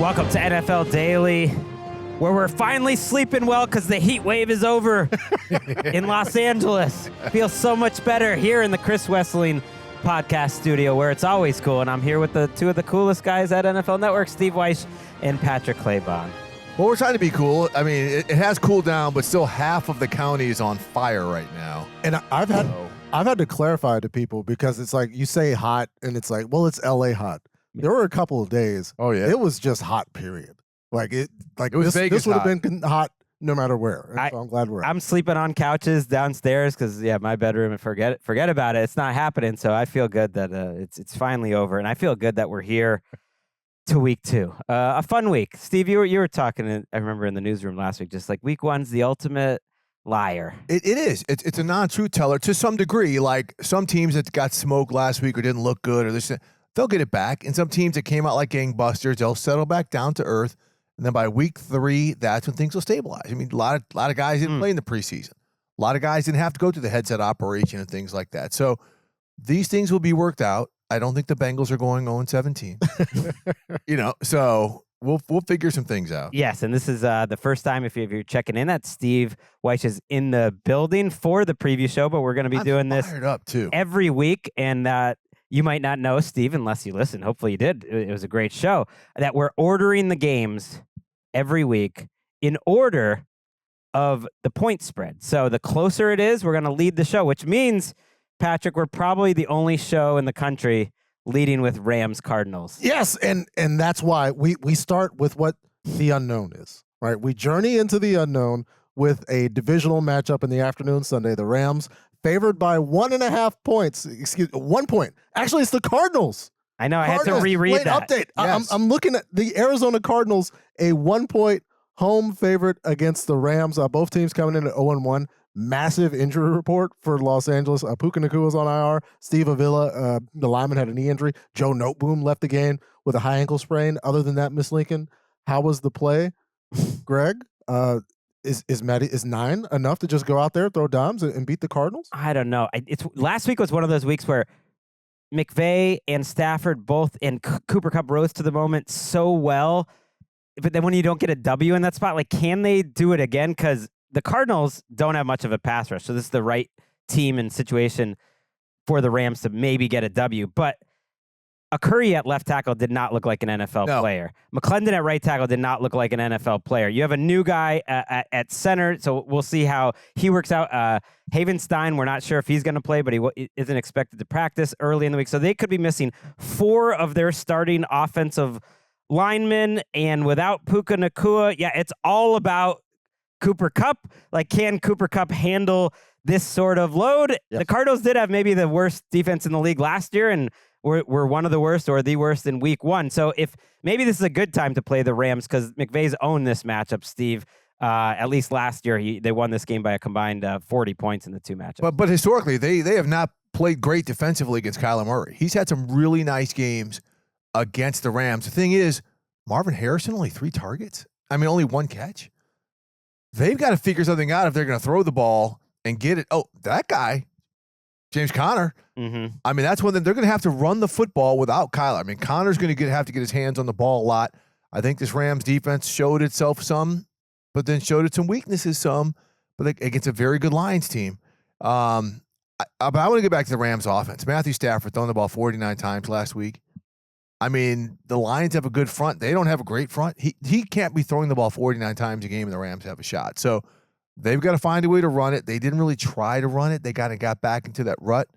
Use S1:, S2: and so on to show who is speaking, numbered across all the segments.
S1: Welcome to NFL Daily, where we're finally sleeping well because the heat wave is over in Los Angeles. Feels so much better here in the Chris Wesseling podcast studio, where it's always cool. And I'm here with the two of the coolest guys at NFL Network, Steve Wyche and Patrick Claybon.
S2: Well, we're trying to be cool. I mean, it has cooled down, but still half of the county is on fire right now.
S3: And I've had to clarify to people because it's like you say hot, and it's like, well, it's LA hot. There were a couple of days.
S2: Oh yeah,
S3: it was just hot. Period. It was
S2: Vegas
S3: this would have been hot no matter where. So I'm glad we're.
S1: I'm sleeping on couches downstairs because my bedroom. And forget about it. It's not happening. So I feel good that it's finally over, and I feel good that we're here to week 2. A fun week. Steve, you were talking. I remember in the newsroom last week, just like week 1's the ultimate liar.
S2: It is. It's a non-truth teller to some degree. Like some teams that got smoked last week or didn't look good or this, they'll get it back. And some teams that came out like gangbusters, they'll settle back down to earth. And then by week 3, that's when things will stabilize. I mean, a lot of guys didn't play in the preseason. A lot of guys didn't have to go through the headset operation and things like that. So these things will be worked out. I don't think the Bengals are going 0-17. So we'll figure some things out.
S1: Yes, and this is the first time if you're checking in that Steve Wyche is in the building for the preview show, but we're going to be doing this
S2: up too
S1: every week, and you might not know, Steve, unless you listen. Hopefully you did. It was a great show. That we're ordering the games every week in order of the point spread. So the closer it is, we're going to lead the show, which means, Patrick, we're probably the only show in the country leading with Rams Cardinals.
S3: Yes, and that's why we start with what the unknown is, right? We journey into the unknown with a divisional matchup in the afternoon Sunday. The Rams favored by 1.5 points. 1 point. Actually, it's the Cardinals.
S1: I know. I had to reread
S3: late
S1: that.
S3: Update.
S2: Yes.
S3: I'm looking at the Arizona Cardinals, a 1 point home favorite against the Rams. Both teams coming in at 0-1. Massive injury report for Los Angeles. Puka Nakua's on IR. Steve Avila, the lineman, had a knee injury. Joe Noteboom left the game with a high ankle sprain. Other than that, Miss Lincoln, how was the play? Greg, is 9 enough to just go out there, throw dimes, and beat the Cardinals?
S1: I don't know. Last week was one of those weeks where McVay and Stafford both and Cooper Kupp rose to the moment so well, but then when you don't get a W in that spot, like, can they do it again? Because the Cardinals don't have much of a pass rush, so this is the right team and situation for the Rams to maybe get a W. But a Curry at left tackle did not look like an NFL player. McClendon at right tackle did not look like an NFL player. You have a new guy at center, so we'll see how he works out. Havenstein, we're not sure if he's going to play, but he isn't expected to practice early in the week. So they could be missing 4 of their starting offensive linemen, and without Puka Nacua, it's all about Cooper Kupp. Like, can Cooper Kupp handle this sort of load? Yes. The Cardinals did have maybe the worst defense in the league last year, and we're one of the worst or the worst in week 1. So if maybe this is a good time to play the Rams because McVay's owned this matchup, Steve. At least last year, they won this game by a combined 40 points in the 2 matchups.
S2: But historically, they have not played great defensively against Kyler Murray. He's had some really nice games against the Rams. The thing is, Marvin Harrison, only 3 targets. I mean, only 1 catch. They've got to figure something out if they're going to throw the ball and get it. Oh, that guy, James Conner.
S1: Mm-hmm.
S2: I mean, that's when they're going to have to run the football without Kyler. I mean, Conner's going to have to get his hands on the ball a lot. I think this Rams defense showed itself some, but then showed it some weaknesses some, but against a very good Lions team. But I want to get back to the Rams offense. Matthew Stafford throwing the ball 49 times last week. I mean, the Lions have a good front. They don't have a great front. He can't be throwing the ball 49 times a game and the Rams have a shot. So they've got to find a way to run it. They didn't really try to run it. They kind of got back into that rut.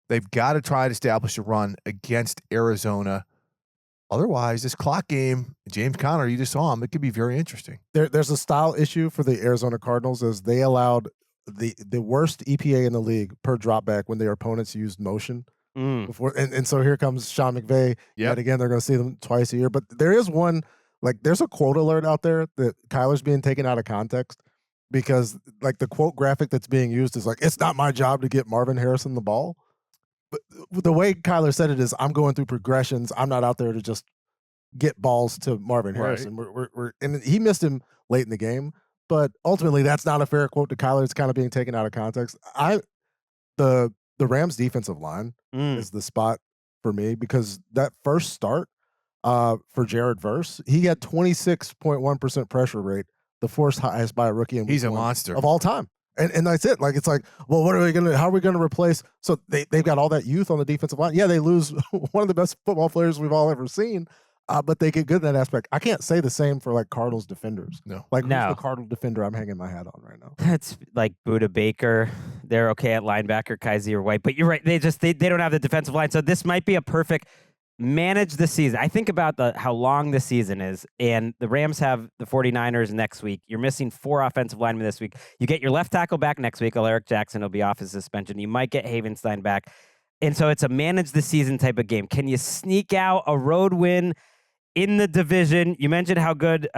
S2: They've got to try to establish a run against Arizona. Otherwise, this clock game, James Conner, you just saw him, it could be very interesting.
S3: There's a style issue for the Arizona Cardinals as they allowed the worst EPA in the league per dropback when their opponents used motion. Before and so here comes Sean McVay. Yet again, they're going to see them twice a year. But there is one, there's a quote alert out there that Kyler's being taken out of context because the quote graphic that's being used is it's not my job to get Marvin Harrison the ball. But the way Kyler said it is, I'm going through progressions. I'm not out there to just get balls to Marvin Harrison. Right. And he missed him late in the game. But ultimately, that's not a fair quote to Kyler. It's kind of being taken out of context. The Rams defensive line is the spot for me because that first start, for Jared Verse. He had 26.1% pressure rate, the fourth highest by a rookie in
S2: He's a
S3: week 1
S2: monster
S3: of all time. And that's it. Like, it's like, well, how are we gonna replace? So they've got all that youth on the defensive line. Yeah, they lose one of the best football players we've all ever seen. But they get good in that aspect. I can't say the same for like Cardinals defenders.
S2: No.
S3: Like,
S1: No.
S3: who's the Cardinal defender I'm hanging my hat on right now?
S1: It's like Buda Baker. They're okay at linebacker, Kaiser White. But you're right. They don't have the defensive line. So this might be a perfect manage the season. I think about how long the season is, and the Rams have the 49ers next week. You're missing 4 offensive linemen this week. You get your left tackle back next week. Eric Jackson will be off his suspension. You might get Havenstein back. And so it's a manage the season type of game. Can you sneak out a road win in the division? You mentioned how good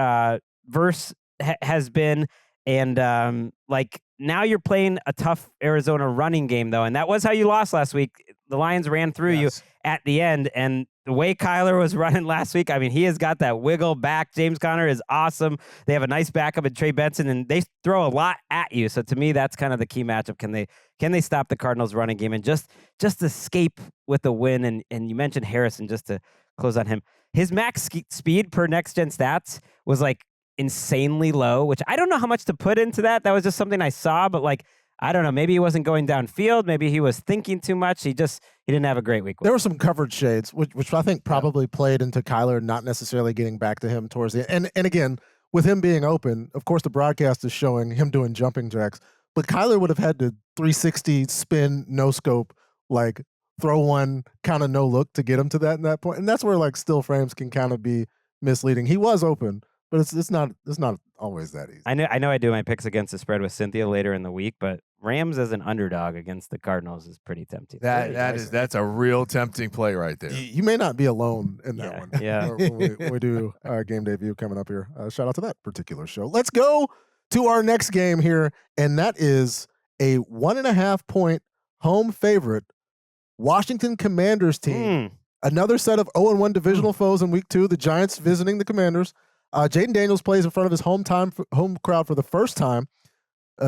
S1: Verse has been. And like now you're playing a tough Arizona running game, though. And that was how you lost last week. The Lions ran through you at the end. And the way Kyler was running last week, I mean, he has got that wiggle back. James Conner is awesome. They have a nice backup in Trey Benson, and they throw a lot at you. So to me, that's kind of the key matchup. Can they stop the Cardinals running game and just escape with a win? And you mentioned Harrison, just to close on him. His max speed per next gen stats was like insanely low, which I don't know how much to put into that. That was just something I saw, but like, I don't know. Maybe he wasn't going downfield. Maybe he was thinking too much. He didn't have a great week.
S3: There were some coverage shades, which I think probably played into Kyler not necessarily getting back to him towards the end. And again, with him being open, of course, the broadcast is showing him doing jumping jacks, but Kyler would have had to 360 spin, no scope, like throw one kind of no look to get him to that point. And that's where like still frames can kind of be misleading. He was open, but it's not always that easy.
S1: I know I do my picks against the spread with Cynthia later in the week, but Rams as an underdog against the Cardinals is pretty tempting.
S2: That's a real tempting play right there.
S3: You may not be alone in that one.
S1: Yeah.
S3: when we do game debut coming up here. Shout out to that particular show. Let's go to our next game here, and that is a 1.5 point home favorite Washington Commanders team. Another set of 0-1 divisional foes in week 2. The Giants visiting the Commanders. Jaden Daniels plays in front of his home crowd for the first time.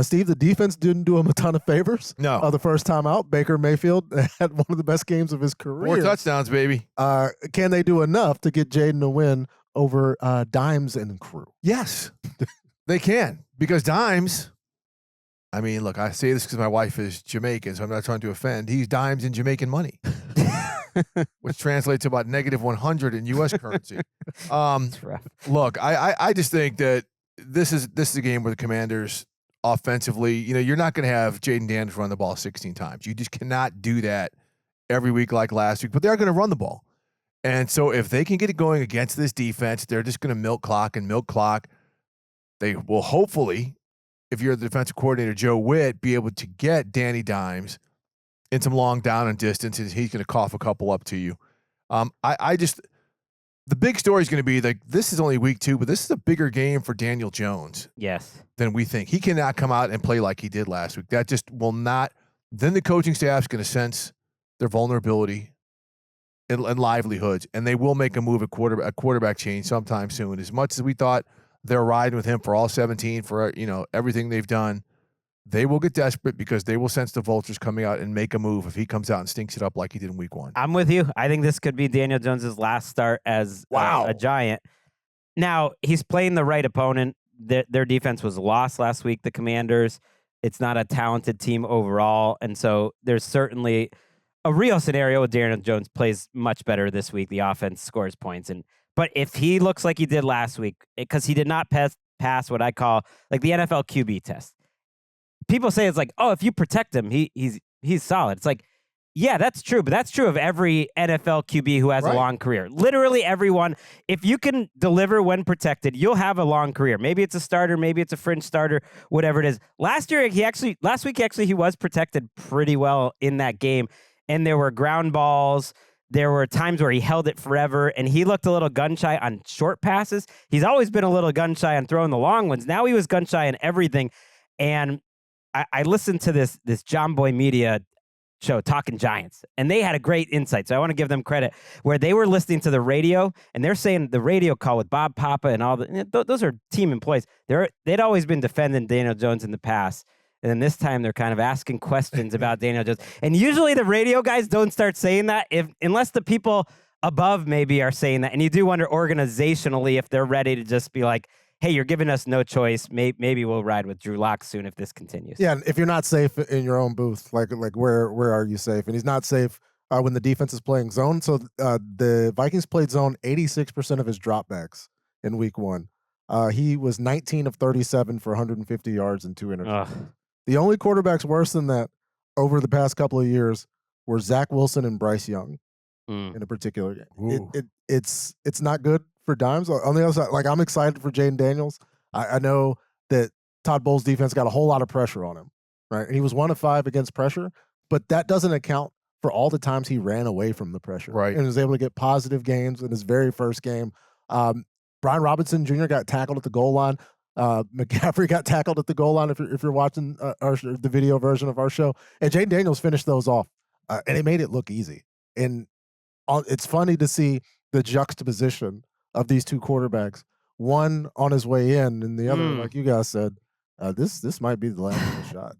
S3: Steve, the defense didn't do him a ton of favors.
S2: No.
S3: The first time out, Baker Mayfield had one of the best games of his career.
S2: 4 touchdowns, baby.
S3: Can they do enough to get Jaden a win over Dimes and crew?
S2: Yes, they can. Because Dimes, I mean, look, I say this because my wife is Jamaican, so I'm not trying to offend. He's dimes in Jamaican money, which translates to about -100 in U.S. currency. Look, I just think that this is a game where the Commanders offensively, you're not going to have Jaden Daniels run the ball 16 times. You just cannot do that every week like last week, but they're going to run the ball. And so if they can get it going against this defense, they're just going to milk clock. They will hopefully, if you're the defensive coordinator, Joe Witt, be able to get Danny Dimes in some long down and distance, and he's going to cough a couple up to you. The big story is going to be like, this is only week 2, but this is a bigger game for Daniel Jones.
S1: Yes.
S2: Than we think. He cannot come out and play like he did last week. That just will not. Then the coaching staff is going to sense their vulnerability and livelihoods, and they will make a move, a quarterback change sometime soon. As much as we thought they're riding with him for all 17, for everything they've done, they will get desperate because they will sense the vultures coming out and make a move if he comes out and stinks it up like he did in week 1.
S1: I'm with you. I think this could be Daniel Jones's last start as a Giant. Now, he's playing the right opponent. Their defense was lost last week, the Commanders. It's not a talented team overall, and so there's certainly a real scenario where Daniel Jones plays much better this week. The offense scores points, but if he looks like he did last week, because he did not pass what I call like the NFL QB test. People say it's like, oh, if you protect him, he's solid. It's like, yeah, that's true, but that's true of every NFL QB who has a long career. Literally everyone. If you can deliver when protected, you'll have a long career. Maybe it's a starter, maybe it's a fringe starter, whatever it is. Last week he was protected pretty well in that game, and there were ground balls. There were times where he held it forever, and he looked a little gun-shy on short passes. He's always been a little gun-shy on throwing the long ones. Now he was gun-shy on everything, and I listened to this John Boy Media show, Talking Giants, and they had a great insight. So I want to give them credit where they were listening to the radio, and they're saying the radio call with Bob Papa and all those are team employees. They'd always been defending Daniel Jones in the past. And then this time they're kind of asking questions about Daniel Jones. And usually the radio guys don't start saying that unless the people above maybe are saying that. And you do wonder organizationally if they're ready to just be like, hey, you're giving us no choice. Maybe we'll ride with Drew Lock soon if this continues.
S3: Yeah, and if you're not safe in your own booth, like where are you safe? And he's not safe when the defense is playing zone. So the Vikings played zone 86% of his dropbacks in week 1. He was 19 of 37 for 150 yards and 2 interceptions. The only quarterbacks worse than that over the past couple of years were Zach Wilson and Bryce Young in a particular game. It's not good for Dimes. On the other side, like, I'm excited for Jaden Daniels. I know that Todd Bowles' defense got a whole lot of pressure on him, right? And he was 1 of 5 against pressure, but that doesn't account for all the times he ran away from the pressure,
S2: right?
S3: And was able to get positive gains in his very first game. Brian Robinson Jr. got tackled at the goal line. McCaffrey got tackled at the goal line if you're watching the video version of our show. And Jaden Daniels finished those off, and it made it look easy. And it's funny to see the juxtaposition of these two quarterbacks, one on his way in and the other, like you guys said, this might be the last of the shot.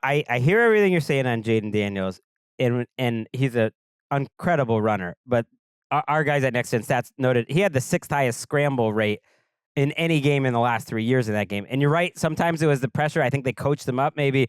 S1: I hear everything you're saying on Jaden Daniels, and he's an incredible runner. But our guys at Next Gen Stats noted he had the 6th highest scramble rate in any game in the last 3 years in that game. And you're right, sometimes it was the pressure. I think they coached him up. Maybe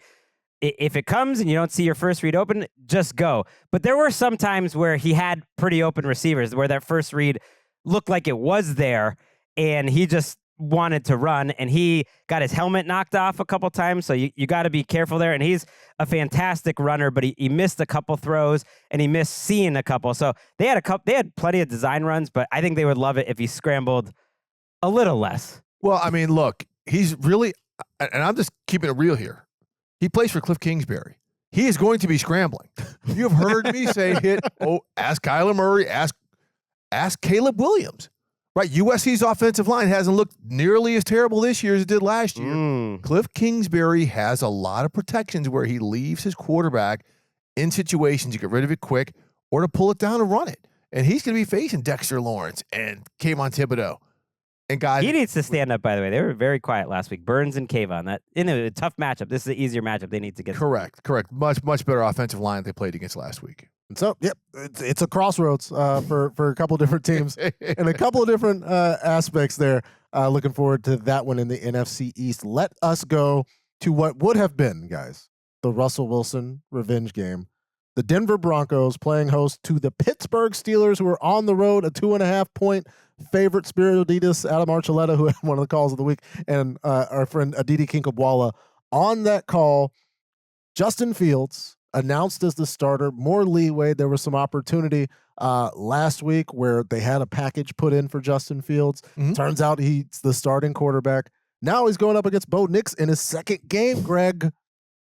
S1: if it comes and you don't see your first read open, just go. But there were some times where he had pretty open receivers where that first read looked like it was there, and he just wanted to run, and he got his helmet knocked off a couple times, so you got to be careful there. And he's a fantastic runner, but he missed a couple throws, and he missed seeing a couple. So they had plenty of design runs, but I think they would love it if he scrambled a little less.
S2: Well, I mean, look, he's really, and I'm just keeping it real here, he plays for Cliff Kingsbury. He is going to be scrambling. You have heard me say ask Kyler Murray, ask Caleb Williams. Right, USC's offensive line hasn't looked nearly as terrible this year as it did last year. Cliff Kingsbury has a lot of protections where he leaves his quarterback in situations to get rid of it quick or to pull it down and run it. And he's going to be facing Dexter Lawrence and Kayvon Thibodeau. And guys,
S1: he needs to stand up, by the way. They were very quiet last week. Burns and Kayvon. That in a tough matchup. This is an easier matchup they need to get.
S2: Correct. Much better offensive line they played against last week.
S3: So, yep, it's a crossroads for a couple different teams and a couple of different aspects there. Looking forward to that one in the NFC East. Let us go to what would have been, guys, the Russell Wilson revenge game. The Denver Broncos playing host to the Pittsburgh Steelers, who are on the road, a 2.5-point favorite. Spiro Adidas, Adam Archuleta, who had one of the calls of the week, and our friend Aditi Kinkhabwala on that call. Justin Fields announced as the starter, more leeway. There was some opportunity last week where they had a package put in for Justin Fields. Turns out he's the starting quarterback. Now he's going up against Bo Nix in his second game, Greg.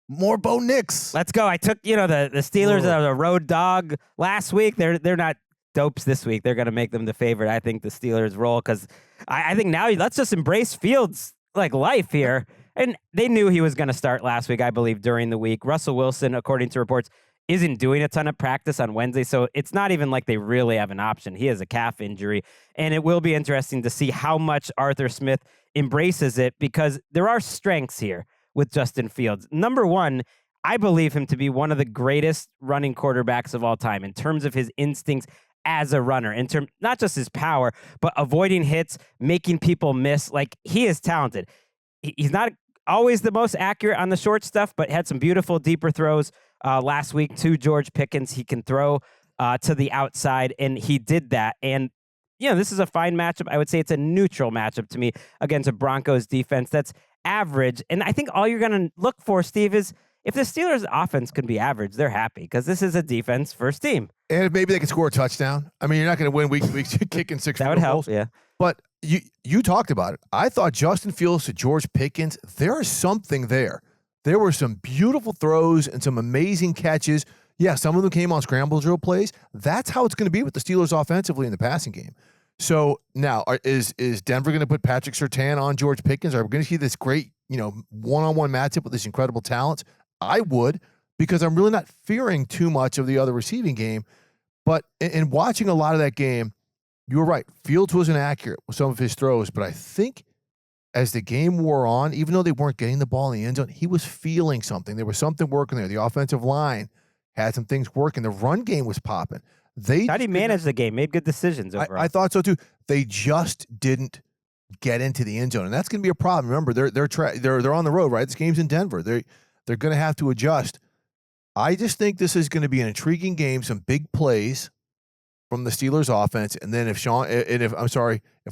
S3: More Bo Nix.
S1: Let's go. I took, the Steelers as a road dog last week. They're not dopes this week. They're going to make them the favorite. I think the Steelers roll because I think now let's just embrace Fields like life here. And they knew he was going to start last week, I believe, during the week. Russell Wilson, according to reports, isn't doing a ton of practice on Wednesday, so it's not even like they really have an option. He has a calf injury, and it will be interesting to see how much Arthur Smith embraces it because there are strengths here with Justin Fields. Number one, I believe him to be one of the greatest running quarterbacks of all time in terms of his instincts as a runner, in terms not just his power, but avoiding hits, making people miss. Like, he is talented. He's not always the most accurate on the short stuff, but had some beautiful deeper throws last week to George Pickens. He can throw to the outside, and he did that. And, this is a fine matchup. I would say it's a neutral matchup to me against a Broncos defense that's average. And I think all you're going to look for, Steve, is if the Steelers' offense can be average, they're happy because this is a defense first team.
S2: And maybe they can score a touchdown. I mean, you're not going to win week to week kicking 6
S1: that would help, yeah.
S2: But you talked about it. I thought Justin Fields to George Pickens, there is something there. There were some beautiful throws and some amazing catches. Yeah, some of them came on scramble drill plays. That's how it's going to be with the Steelers offensively in the passing game. So now, is Denver going to put Patrick Surtain on George Pickens? Are we going to see this great, one-on-one matchup with this incredible talent? I would, because I'm really not fearing too much of the other receiving game. But in watching a lot of that game, you were right. Fields wasn't accurate with some of his throws, but I think as the game wore on, even though they weren't getting the ball in the end zone, he was feeling something. There was something working there. The offensive line had some things working. The run game was popping.
S1: How do you manage the game? Made good decisions overall.
S2: I thought so too. They just didn't get into the end zone, and that's going to be a problem. Remember, they're on the road, right? This game's in Denver. They're going to have to adjust. I just think this is going to be an intriguing game. Some big plays from the Steelers offense, and then if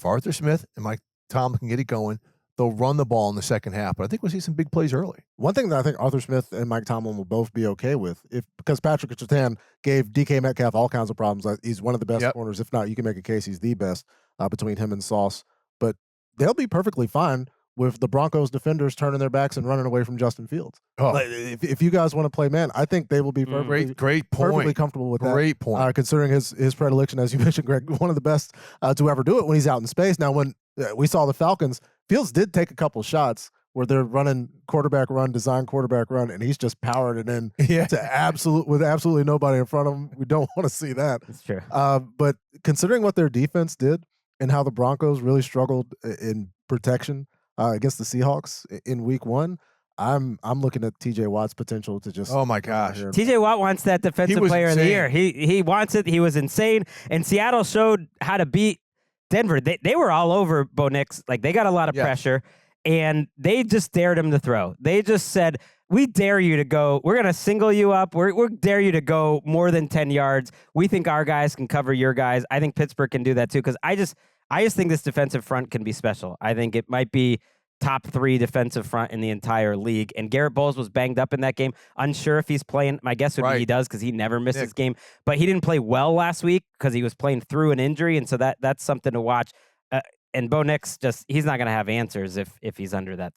S2: Arthur Smith and Mike Tomlin can get it going, they'll run the ball in the second half. But I think we'll see some big plays early.
S3: One thing that I think Arthur Smith and Mike Tomlin will both be okay with, because Patrick Surtain gave DK Metcalf all kinds of problems. He's one of the best corners. If not, you can make a case he's the best between him and Sauce. But they'll be perfectly fine with the Broncos defenders turning their backs and running away from Justin Fields.
S2: Oh.
S3: Like, if you guys want to play man, I think they will be perfectly,
S2: great point.
S3: Perfectly comfortable with that.
S2: Great point.
S3: Considering his predilection, as you mentioned, Greg, one of the best to ever do it when he's out in space. Now, when we saw the Falcons, Fields did take a couple shots where they're running quarterback run, design quarterback run, and he's just powered it in to with absolutely nobody in front of him. We don't want to see that.
S1: That's true.
S3: But considering what their defense did and how the Broncos really struggled in protection against the Seahawks in Week 1, I'm looking at T.J. Watt's potential to just.
S2: Oh my gosh!
S1: T.J. Watt wants that defensive player of the year. He wants it. He was insane, and Seattle showed how to beat Denver. They were all over Bo Nix. Like, they got a lot of pressure, and they just dared him to throw. They just said, "We dare you to go. We're gonna single you up. We dare you to go more than 10 yards. We think our guys can cover your guys. I think Pittsburgh can do that too." Because I just think this defensive front can be special. I think it might be top 3 defensive front in the entire league. And Garrett Bowles was banged up in that game. Unsure if he's playing. My guess would be he does, because he never misses game. But he didn't play well last week because he was playing through an injury. And so that's something to watch. And Bo Nix, he's not going to have answers if he's under that.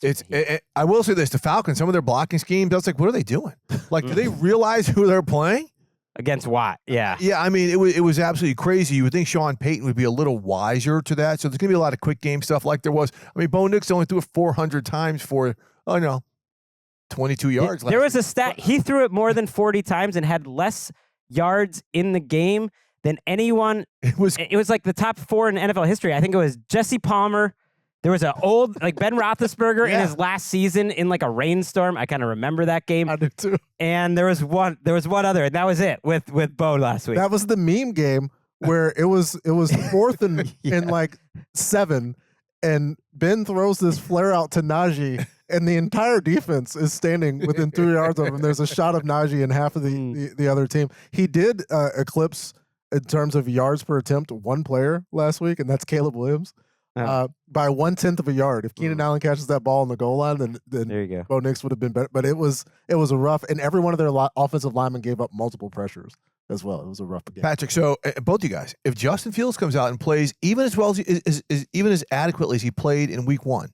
S2: I will say this: the Falcons, some of their blocking schemes, I was like, what are they doing? Like, do they realize who they're playing?
S1: Against Watt, yeah.
S2: Yeah, I mean, it was absolutely crazy. You would think Sean Payton would be a little wiser to that. So there's going to be a lot of quick game stuff like there was. I mean, Bo Nix only threw it 400 times for, 22 yards.
S1: There was a stat. He threw it more than 40 times and had less yards in the game than anyone. It was like the top 4 in NFL history. I think it was Jesse Palmer. There was an old, Ben Roethlisberger in his last season in like a rainstorm. I kind of remember that game.
S3: I do too.
S1: And there was one other, and that was it with Bo last week.
S3: That was the meme game where it was 4th and like 7, and Ben throws this flare out to Najee, and the entire defense is standing within 3 yards of him. There's a shot of Najee and half of the other team. He did eclipse, in terms of yards per attempt, one player last week, and that's Caleb Williams. By 1/10 of a yard. If Keenan Allen catches that ball on the goal line, then
S1: there you go.
S3: Bo Nix would have been better. But it was a rough, and every one of their offensive linemen gave up multiple pressures as well. It was a rough game.
S2: Patrick, so both you guys, if Justin Fields comes out and plays even as well as even as adequately as he played in Week 1,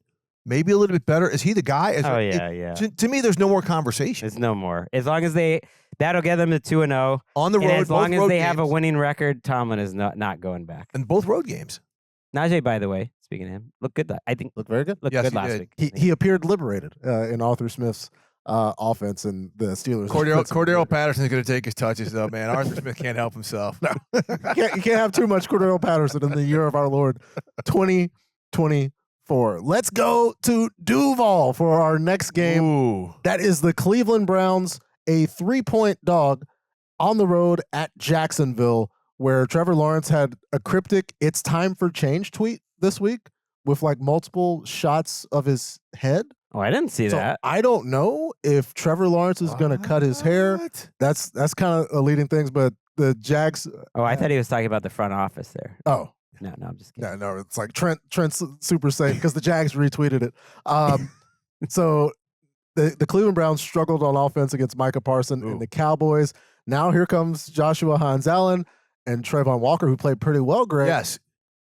S2: maybe a little bit better, is he the guy? To me, there's no more conversation.
S1: There's no more. As long as that'll get them to 2-0
S2: on the road.
S1: As long as they have a winning record, Tomlin is not going back.
S2: And both road games.
S1: Najee, by the way, speaking of him, looked good. I think
S3: looked very good.
S1: Looked good last week.
S3: He appeared liberated in Arthur Smith's offense, and the Steelers.
S2: Cordero Patterson's going to take his touches, though, man. Arthur Smith can't help himself.
S3: No. You can't have too much Cordero Patterson in the year of our Lord 2024. Let's go to Duval for our next game.
S2: Ooh.
S3: That is the Cleveland Browns, a 3-point dog on the road at Jacksonville, where Trevor Lawrence had a cryptic "It's time for change" tweet this week with like multiple shots of his head.
S1: Oh, I didn't see that.
S3: I don't know if Trevor Lawrence is going to cut his hair. That's kind of leading things, but the Jags.
S1: Oh, I thought he was talking about the front office there.
S3: Oh.
S1: No, I'm just kidding.
S3: No, it's like Trent's super safe because the Jags retweeted it. So the Cleveland Browns struggled on offense against Micah Parsons and the Cowboys. Now here comes Joshua Hines-Allen and Trayvon Walker, who played pretty well, Greg.
S2: Yes.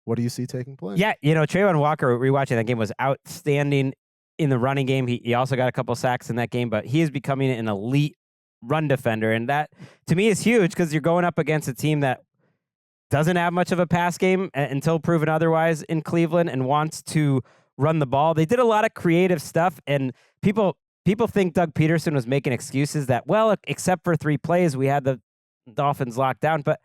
S3: What do you see taking place?
S1: Yeah, Trayvon Walker, rewatching that game, was outstanding in the running game. He also got a couple sacks in that game, but he is becoming an elite run defender. And that, to me, is huge because you're going up against a team that doesn't have much of a pass game until proven otherwise in Cleveland and wants to run the ball. They did a lot of creative stuff, and people think Doug Peterson was making excuses that, well, except for 3 plays, we had the Dolphins locked down. But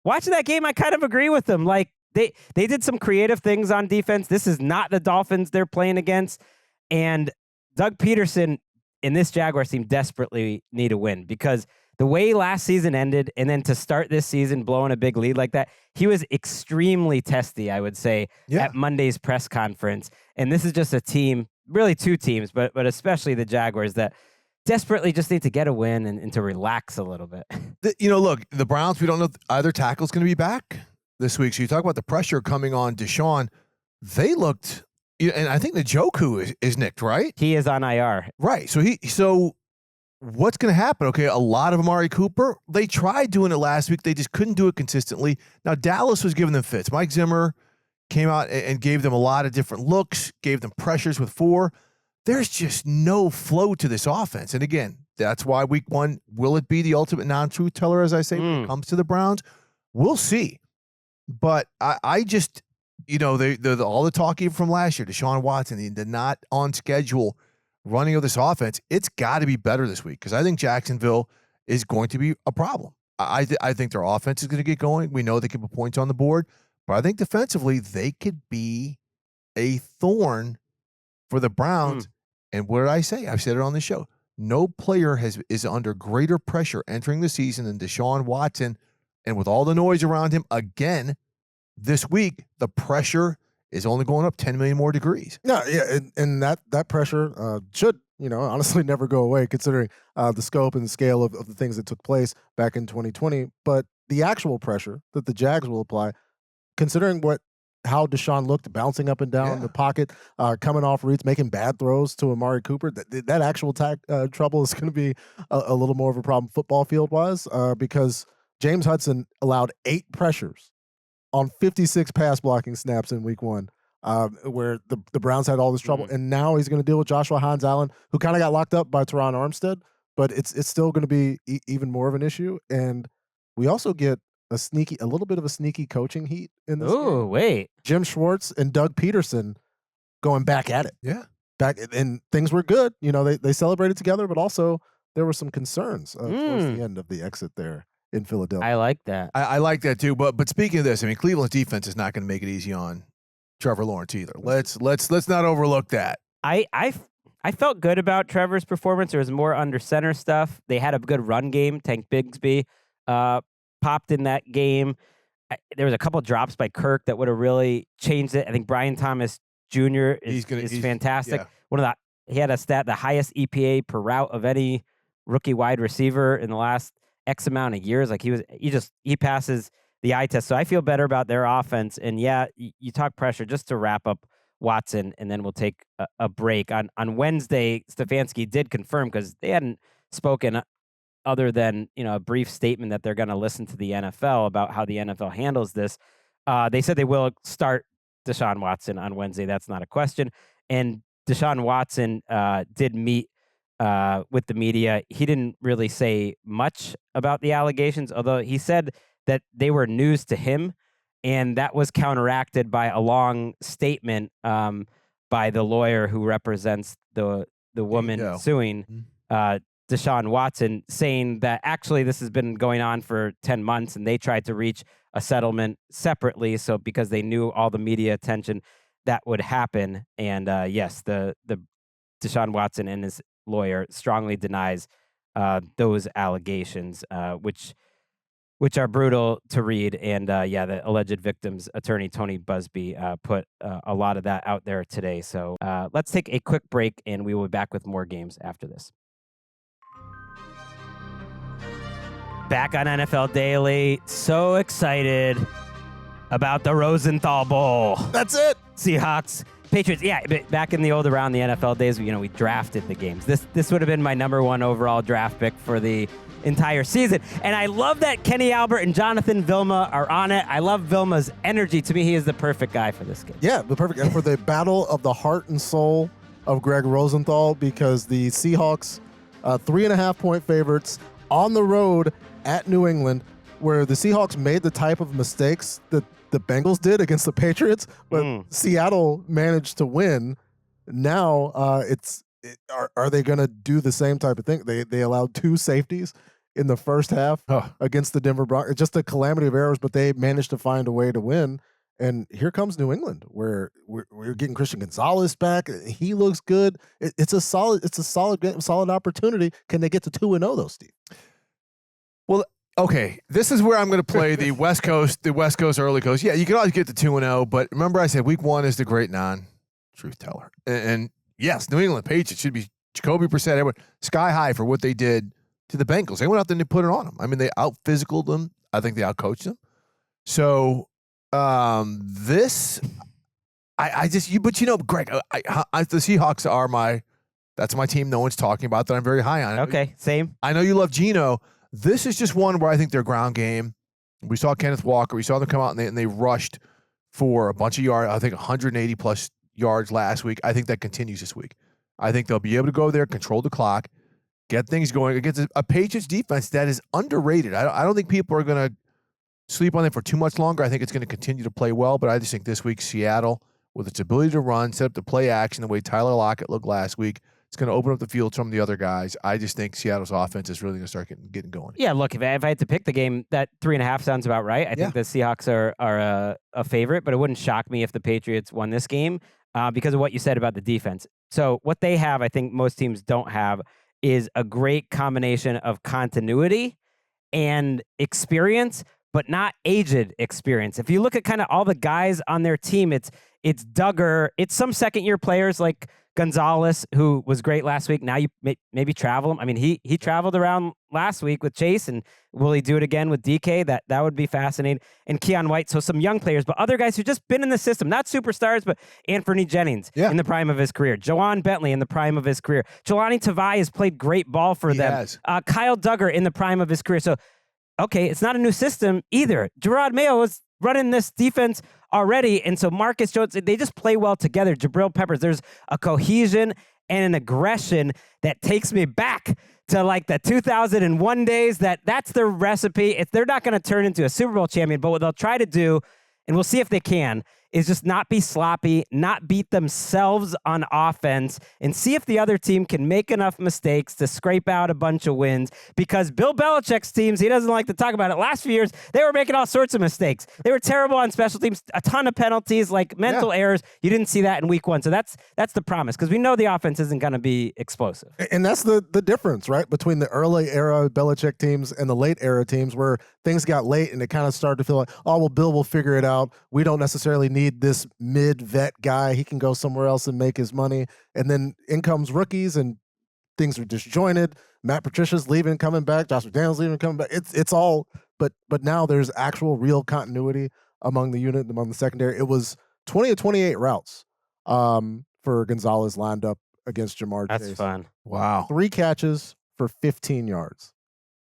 S1: watching that game, I kind of agree with them. Like, they did some creative things on defense. This is not the Dolphins they're playing against. And Doug Peterson and this Jaguars team desperately need a win because the way last season ended, and then to start this season blowing a big lead like that, he was extremely testy, I would say, at Monday's press conference. And this is just a team, really two teams, but especially the Jaguars, that desperately just need to get a win and to relax a little bit.
S2: Look, the Browns, we don't know if either tackle's going to be back this week. So you talk about the pressure coming on Deshaun. They looked, and I think Njoku is nicked, right?
S1: He is on IR.
S2: Right. So what's going to happen? Okay, a lot of Amari Cooper, they tried doing it last week. They just couldn't do it consistently. Now, Dallas was giving them fits. Mike Zimmer came out and gave them a lot of different looks, gave them pressures with 4. There's just no flow to this offense. And again, that's why week 1, will it be the ultimate non-truth teller, as I say, when it comes to the Browns? We'll see. But I just, all the talk even from last year, Deshaun Watson, the not on schedule running of this offense, it's got to be better this week because I think Jacksonville is going to be a problem. I think their offense is going to get going. We know they can put points on the board, but I think defensively they could be a thorn for the Browns. And what did I say? I've said it on the show. No player is under greater pressure entering the season than Deshaun Watson. And with all the noise around him, again, this week, the pressure is only going up 10 million more degrees.
S3: Yeah, and that pressure should, honestly never go away considering the scope and the scale of the things that took place back in 2020. But the actual pressure that the Jags will apply, considering how Deshaun looked, bouncing up and down the pocket, coming off reads, making bad throws to Amari Cooper, that actual trouble is going to be a little more of a problem football field-wise because James Hudson allowed 8 pressures on 56 pass blocking snaps in week 1, where the Browns had all this trouble. And now he's going to deal with Joshua Hines-Allen, who kind of got locked up by Teron Armstead, but it's still going to be even more of an issue. And we also get a little bit of a sneaky coaching heat in this game.
S1: Wait.
S3: Jim Schwartz and Doug Peterson going back at it.
S2: Yeah.
S3: And things were good. They celebrated together, but also there were some concerns towards the end of the exit there in Philadelphia.
S1: I like that.
S2: I like that too. But speaking of this, I mean, Cleveland's defense is not going to make it easy on Trevor Lawrence either. Let's not overlook that.
S1: I felt good about Trevor's performance. There was more under center stuff. They had a good run game. Tank Bigsby popped in that game. There was a couple drops by Kirk that would have really changed it. I think Brian Thomas Jr. is fantastic. Yeah. He had a stat, the highest EPA per route of any rookie wide receiver in the last X amount of years. Like he passes the eye test. So I feel better about their offense. And you talk pressure just to wrap up Watson, and then we'll take a break. On Wednesday, Stefanski did confirm, because they hadn't spoken other than a brief statement that they're going to listen to the NFL about how the NFL handles this. They said they will start Deshaun Watson on Wednesday. That's not a question. And Deshaun Watson did meet with the media. He didn't really say much about the allegations, although he said that they were news to him, and that was counteracted by a long statement by the lawyer who represents the woman suing Deshaun Watson, saying that actually this has been going on for 10 months and they tried to reach a settlement separately. So because they knew all the media attention that would happen. And yes, the Deshaun Watson and his lawyer strongly denies those allegations, which are brutal to read. And the alleged victim's attorney, Tony Busby, put a lot of that out there today. So let's take a quick break and we will be back with more games after this. Back on NFL Daily. So excited about the Rosenthal Bowl.
S3: That's it.
S1: Seahawks, Patriots. Yeah, back in the old around the NFL days, we drafted the games. This would have been my number 1 overall draft pick for the entire season. And I love that Kenny Albert and Jonathan Vilma are on it. I love Vilma's energy. To me, he is the perfect guy for this game.
S3: Yeah, the perfect guy for the battle of the heart and soul of Gregg Rosenthal, because the Seahawks, 3.5-point favorites on the road at New England, where the Seahawks made the type of mistakes that the Bengals did against the Patriots, but Seattle managed to win. Now, are they going to do the same type of thing? They allowed 2 safeties in the first half against the Denver Broncos. It's just a calamity of errors, but they managed to find a way to win. And here comes New England, where we're getting Christian Gonzalez back. He looks good. It's a solid opportunity. Can they get to 2-0 though, Steve?
S2: Okay, this is where I'm going to play the West Coast early coast. Yeah, you can always get to 2-0, but remember I said week 1 is the great non-truth teller. And yes, New England Patriots should be Jacoby Brissett, everyone, sky high for what they did to the Bengals. They went out there and they put it on them. I mean, they out-physicaled them. I think they out-coached them. So Greg, the Seahawks are that's my team no one's talking about that I'm very high on.
S1: Okay, same.
S2: I know you love Geno. This is just one where I think their ground game, we saw Kenneth Walker, we saw them come out and they rushed for a bunch of yards, I think 180 plus yards last week. I think that continues this week. I think they'll be able to go there, control the clock, get things going against a Patriots defense that is underrated. I don't think people are going to sleep on it for too much longer. I think it's going to continue to play well, but I just think this week Seattle, with its ability to run, set up the play action the way Tyler Lockett looked last week, it's going to open up the field to some of the other guys. I just think Seattle's offense is really going to start getting going.
S1: Yeah, look, if I had to pick the game, that 3.5 sounds about right. I think the Seahawks are a favorite, but it wouldn't shock me if the Patriots won this game because of what you said about the defense. So what they have, I think most teams don't have, is a great combination of continuity and experience, but not aged experience. If you look at kind of all the guys on their team, it's Duggar, it's some second-year players like Gonzalez, who was great last week. Now you maybe travel him. I mean, he traveled around last week with Chase, and will he do it again with DK? That would be fascinating. And Keon White, so some young players, but other guys who just been in the system, not superstars, but Anthony Jennings in the prime of his career, Jawan Bentley in the prime of his career, Jelani Tavai has played great ball for them. Kyle Duggar in the prime of his career. So, okay, it's not a new system either. Gerard Mayo was running this defense already, and so Marcus Jones, they just play well together. Jabril Peppers, there's a cohesion and an aggression that takes me back to like the 2001 days. That's their recipe. They're not going to turn into a Super Bowl champion, but what they'll try to do, and we'll see if they can, is just not be sloppy, not beat themselves on offense, and see if the other team can make enough mistakes to scrape out a bunch of wins. Because Bill Belichick's teams, he doesn't like to talk about it. Last few years, they were making all sorts of mistakes. They were terrible on special teams, a ton of penalties, like mental errors. You didn't see that in week 1. So that's the promise, because we know the offense isn't going to be explosive.
S3: And that's the difference, right, between the early era Belichick teams and the late era teams, where things got late and it kind of started to feel like, oh, well, Bill will figure it out. We don't necessarily need this mid-vet guy. He can go somewhere else and make his money. And then in comes rookies and things are disjointed. Matt Patricia's leaving, coming back. Josh McDaniels leaving, coming back. It's all, but now there's actual real continuity among the unit, among the secondary. It was 20 of 28 routes for Gonzalez lined up against Jamar Chase.
S1: That's fun.
S2: Wow.
S3: 3 catches for 15 yards.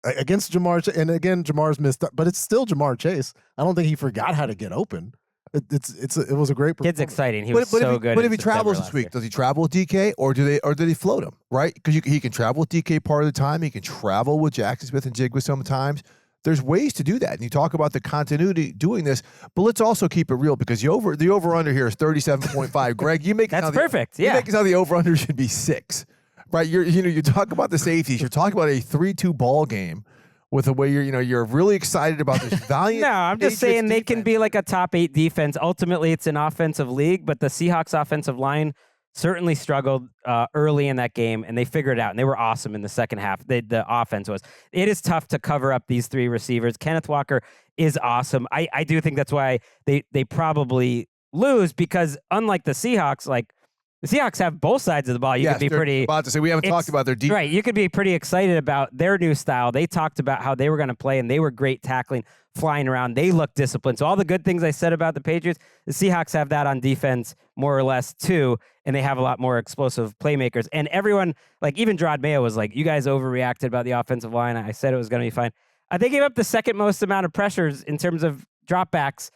S3: Against Jamar, and again, Jamar's missed up, but it's still Jamar Chase. I don't think he forgot how to get open. It was a great performance.
S1: Kid's exciting. He was so good.
S2: But if he travels this week, does he travel with DK or do they float him, right? Because he can travel with DK part of the time. He can travel with Jackson Smith and Jigba sometimes. There's ways to do that. And you talk about the continuity doing this, but let's also keep it real, because the over-under here is 37.5. Greg, you make
S1: that's perfect.
S2: You make it sound the over-under should be 6. Right? You talk about the safeties. You're talking about a 3-2 ball game. With the way you're really excited about this valiant.
S1: No, I'm just saying they can be like a top 8 defense. Ultimately, it's an offensive league, but the Seahawks offensive line certainly struggled early in that game, and they figured it out, and they were awesome in the second half. The offense was. It is tough to cover up these 3 receivers. Kenneth Walker is awesome. I do think that's why they probably lose, because unlike the Seahawks, like, the Seahawks have both sides of the ball. You could be pretty.
S2: About to say we haven't talked about their defense.
S1: Right, you could be pretty excited about their new style. They talked about how they were going to play, and they were great tackling, flying around. They look disciplined. So all the good things I said about the Patriots, the Seahawks have that on defense more or less too, and they have a lot more explosive playmakers. And everyone, like even Gerard Mayo was like, "You guys overreacted about the offensive line. I said it was going to be fine." They gave up the second most amount of pressures in terms of dropbacks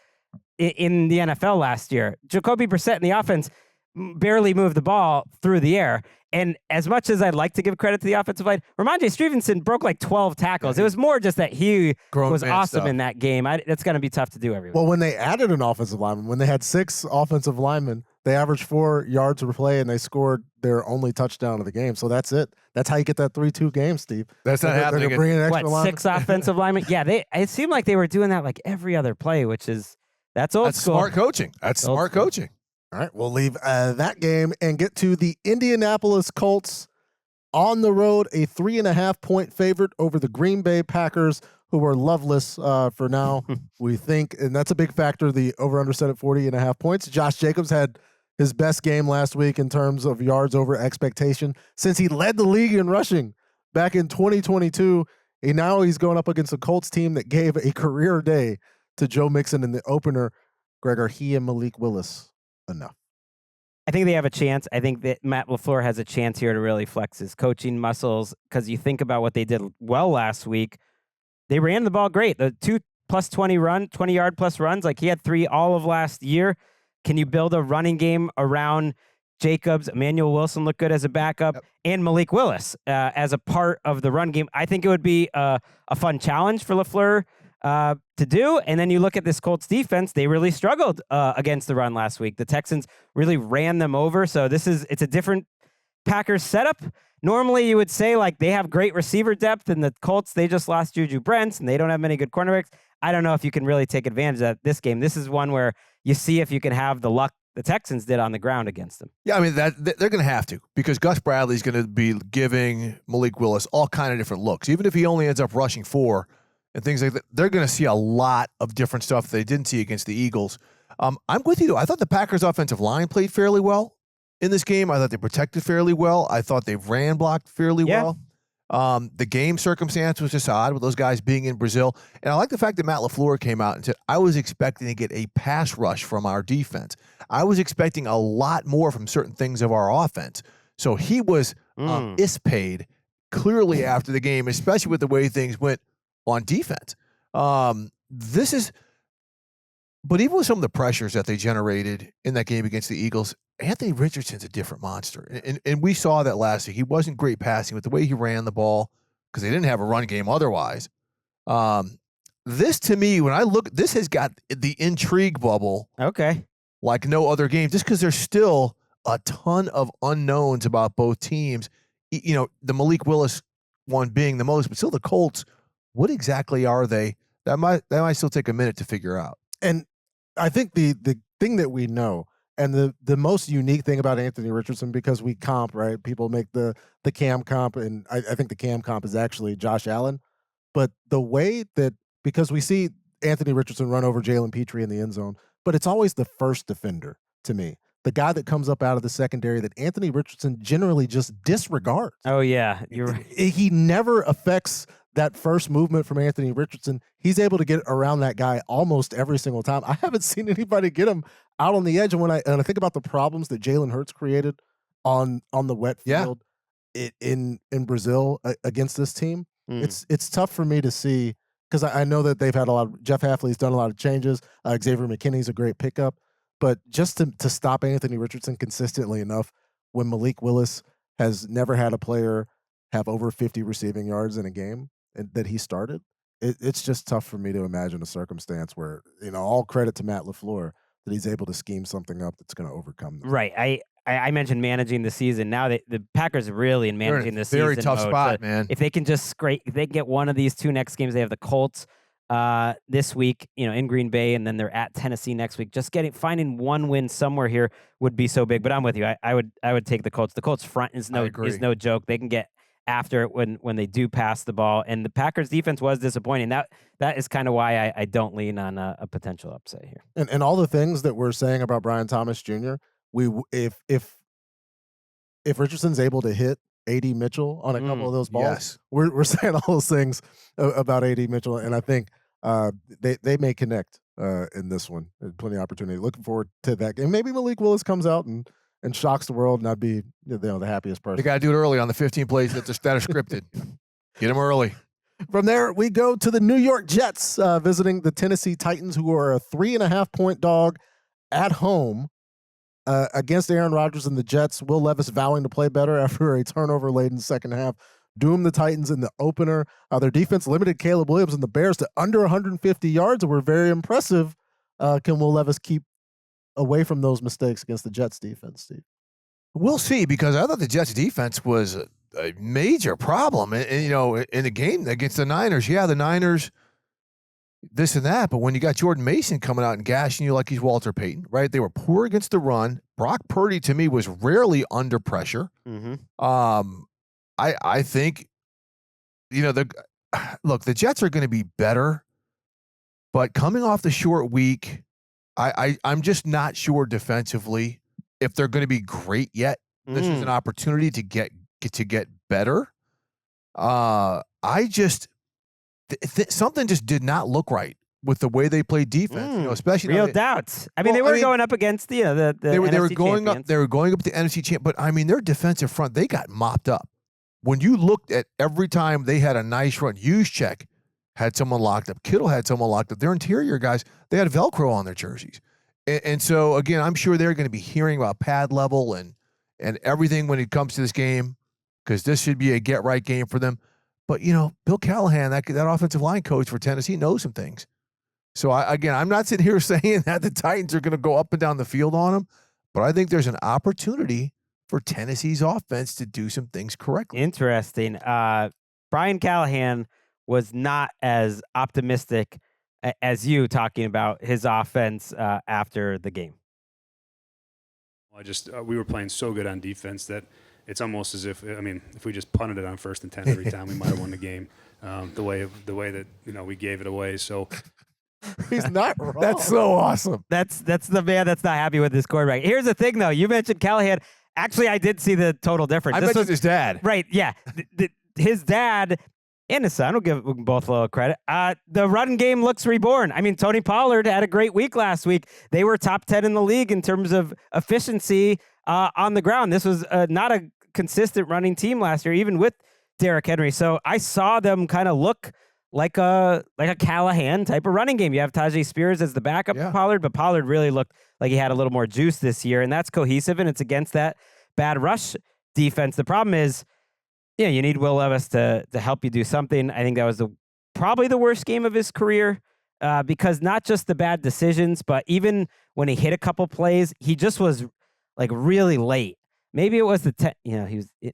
S1: in the NFL last year. Jacoby Brissett in the offense barely moved the ball through the air. And as much as I'd like to give credit to the offensive line, Ramondre Stevenson broke like 12 tackles. It was more just that he was awesome in that game. It's going to be tough to do every week.
S3: Well, when they added an offensive lineman, when they had 6 offensive linemen, they averaged 4 yards per play, and they scored their only touchdown of the game. So that's it. That's how you get that 3-2 game, Steve.
S2: That's not happening.
S3: They're bringing an extra
S1: what, 6 offensive linemen? Yeah, it seemed like they were doing that like every other play, which is that's old school.
S2: Smart coaching. That's smart coaching.
S3: All right, we'll leave that game and get to the Indianapolis Colts on the road, a 3.5-point favorite over the Green Bay Packers, who are loveless for now, we think. And that's a big factor. The over-under set at 40.5 points. Josh Jacobs had his best game last week in terms of yards over expectation since he led the league in rushing back in 2022. And now he's going up against a Colts team that gave a career day to Joe Mixon in the opener. Greg, are he and Malik Willis enough?
S1: I think they have a chance. I think that Matt LaFleur has a chance here to really flex his coaching muscles because you think about what they did well last week. They ran the ball great. The 2 plus 20-yard plus runs, like he had 3 all of last year. Can you build a running game around Jacobs? Emmanuel Wilson looked good as a backup, and Malik Willis as a part of the run game. I think it would be a fun challenge for LaFleur to do. And then you look at this Colts defense, they really struggled against the run last week. The Texans really ran them over. So it's a different Packers setup. Normally you would say like they have great receiver depth, and the Colts, they just lost Juju Brents and they don't have many good cornerbacks. I don't know if you can really take advantage of this game. This is one where you see if you can have the luck the Texans did on the ground against them.
S2: Yeah, I mean, they're going to have to because Gus Bradley's going to be giving Malik Willis all kind of different looks. Even if he only ends up rushing 4 and things like that, they're going to see a lot of different stuff they didn't see against the Eagles. I'm with you, though. I thought the Packers' offensive line played fairly well in this game. I thought they protected fairly well. I thought they ran blocked fairly well. The game circumstance was just odd with those guys being in Brazil. And I like the fact that Matt LaFleur came out and said, I was expecting to get a pass rush from our defense. I was expecting a lot more from certain things of our offense. So he was paid clearly after the game, especially with the way things went on defense. But even with some of the pressures that they generated in that game against the Eagles, Anthony Richardson's a different monster. And we saw that last week. He wasn't great passing with the way he ran the ball because they didn't have a run game otherwise. This, to me, when I look, this has got the intrigue bubble.
S1: Okay.
S2: Like no other game, just because there's still a ton of unknowns about both teams. You know, the Malik Willis one being the most, but still the Colts, what exactly are they? That might still take a minute to figure out.
S3: And I think the thing that we know, and the most unique thing about Anthony Richardson, because we comp, right? People make the Cam comp, and I think the Cam comp is actually Josh Allen. But the way that, because we see Anthony Richardson run over Jalen Petrie in the end zone, but it's always the first defender to me. The guy that comes up out of the secondary that Anthony Richardson generally just disregards.
S1: Oh, yeah. You're right.
S3: He never affects that first movement from Anthony Richardson. He's able to get around that guy almost every single time. I haven't seen anybody get him out on the edge. And when I think about the problems that Jalen Hurts created on the wet field in Brazil against this team, it's tough for me to see, because I know that they've had a lot of, Jeff Hafley's done a lot of changes. Xavier McKinney's a great pickup. But just to stop Anthony Richardson consistently enough when Malik Willis has never had a player have over 50 receiving yards in a game that he started, it's just tough for me to imagine a circumstance where, all credit to Matt LaFleur that he's able to scheme something up that's going to overcome them.
S1: Right. I mentioned managing the season. Now the Packers are really in managing the season.
S2: Very tough
S1: mode.
S2: spot,
S1: So
S2: man.
S1: if they can just if they can get one of these 2 next games, they have the Colts this week, in Green Bay, and then they're at Tennessee next week. Just finding one win somewhere here would be so big. But I'm with you. I would take the Colts. The Colts front is no joke. They can get after it when they do pass the ball. And the Packers defense was disappointing. That is kind of why I don't lean on a potential upset here.
S3: And all the things that we're saying about Brian Thomas Jr., if Richardson's able to hit A.D. Mitchell on a couple of those balls, we're saying all those things about A.D. Mitchell, and I think they may connect in this one. There's plenty of opportunity. Looking forward to that game. Maybe Malik Willis comes out and shocks the world, and I'd be the happiest person.
S2: They got to do it early on the 15 plays that are scripted. Get them early.
S3: From there, we go to the New York Jets visiting the Tennessee Titans, who are a 3.5-point dog at home against Aaron Rodgers and the Jets. Will Levis vowing to play better after a turnover-laden second half doomed the Titans in the opener. Their defense limited Caleb Williams and the Bears to under 150 yards and were very impressive. Can Will Levis keep away from those mistakes against the Jets defense, Steve?
S2: We'll see, because I thought the Jets defense was a major problem. And in the game against the Niners, the Niners, this and that, but when you got Jordan Mason coming out and gashing you like he's Walter Payton, right? They were poor against the run. Brock Purdy, to me, was rarely under pressure.
S1: Mm-hmm.
S2: I think, look, the Jets are going to be better, but coming off the short week, I'm just not sure defensively if they're going to be great yet. This is an opportunity to get better. I just something just did not look right with the way they played defense. Especially
S1: real doubts. I mean, they were going up against the
S2: they were
S1: NFC
S2: going
S1: champions.
S2: up. They were going up the NFC champ. But I mean, their defensive front, they got mopped up. When you looked at every time they had a nice run, Juszczyk had someone locked up. Kittle had someone locked up. Their interior guys, they had Velcro on their jerseys. And so, again, I'm sure they're going to be hearing about pad level and everything when it comes to this game, because this should be a get-right game for them. But, Bill Callahan, that offensive line coach for Tennessee, knows some things. So, I'm not sitting here saying that the Titans are going to go up and down the field on them, but I think there's an opportunity for Tennessee's offense to do some things correctly.
S1: Interesting. Brian Callahan was not as optimistic as you talking about his offense after the game.
S4: We were playing so good on defense that it's almost as if we just punted it on 1st and 10 every time, we might have won the game. The way that we gave it away. So
S3: he's not wrong.
S2: That's so awesome.
S1: That's the man that's not happy with his quarterback. Here's the thing, though. You mentioned Callahan. Actually, I did see the total difference.
S2: I mentioned his dad.
S1: Right, yeah. His dad and his son, we'll give them both a little credit. The run game looks reborn. I mean, Tony Pollard had a great week last week. They were top 10 in the league in terms of efficiency on the ground. This was not a consistent running team last year, even with Derrick Henry. So I saw them kind of look like a Callahan type of running game. You have Tajay Spears as the backup to Pollard, but Pollard really looked like he had a little more juice this year, and that's cohesive, and it's against that bad rush defense. The problem is, you need Will Levis to help you do something. I think that was probably the worst game of his career because not just the bad decisions, but even when he hit a couple plays, he just was like really late. Maybe it was he was the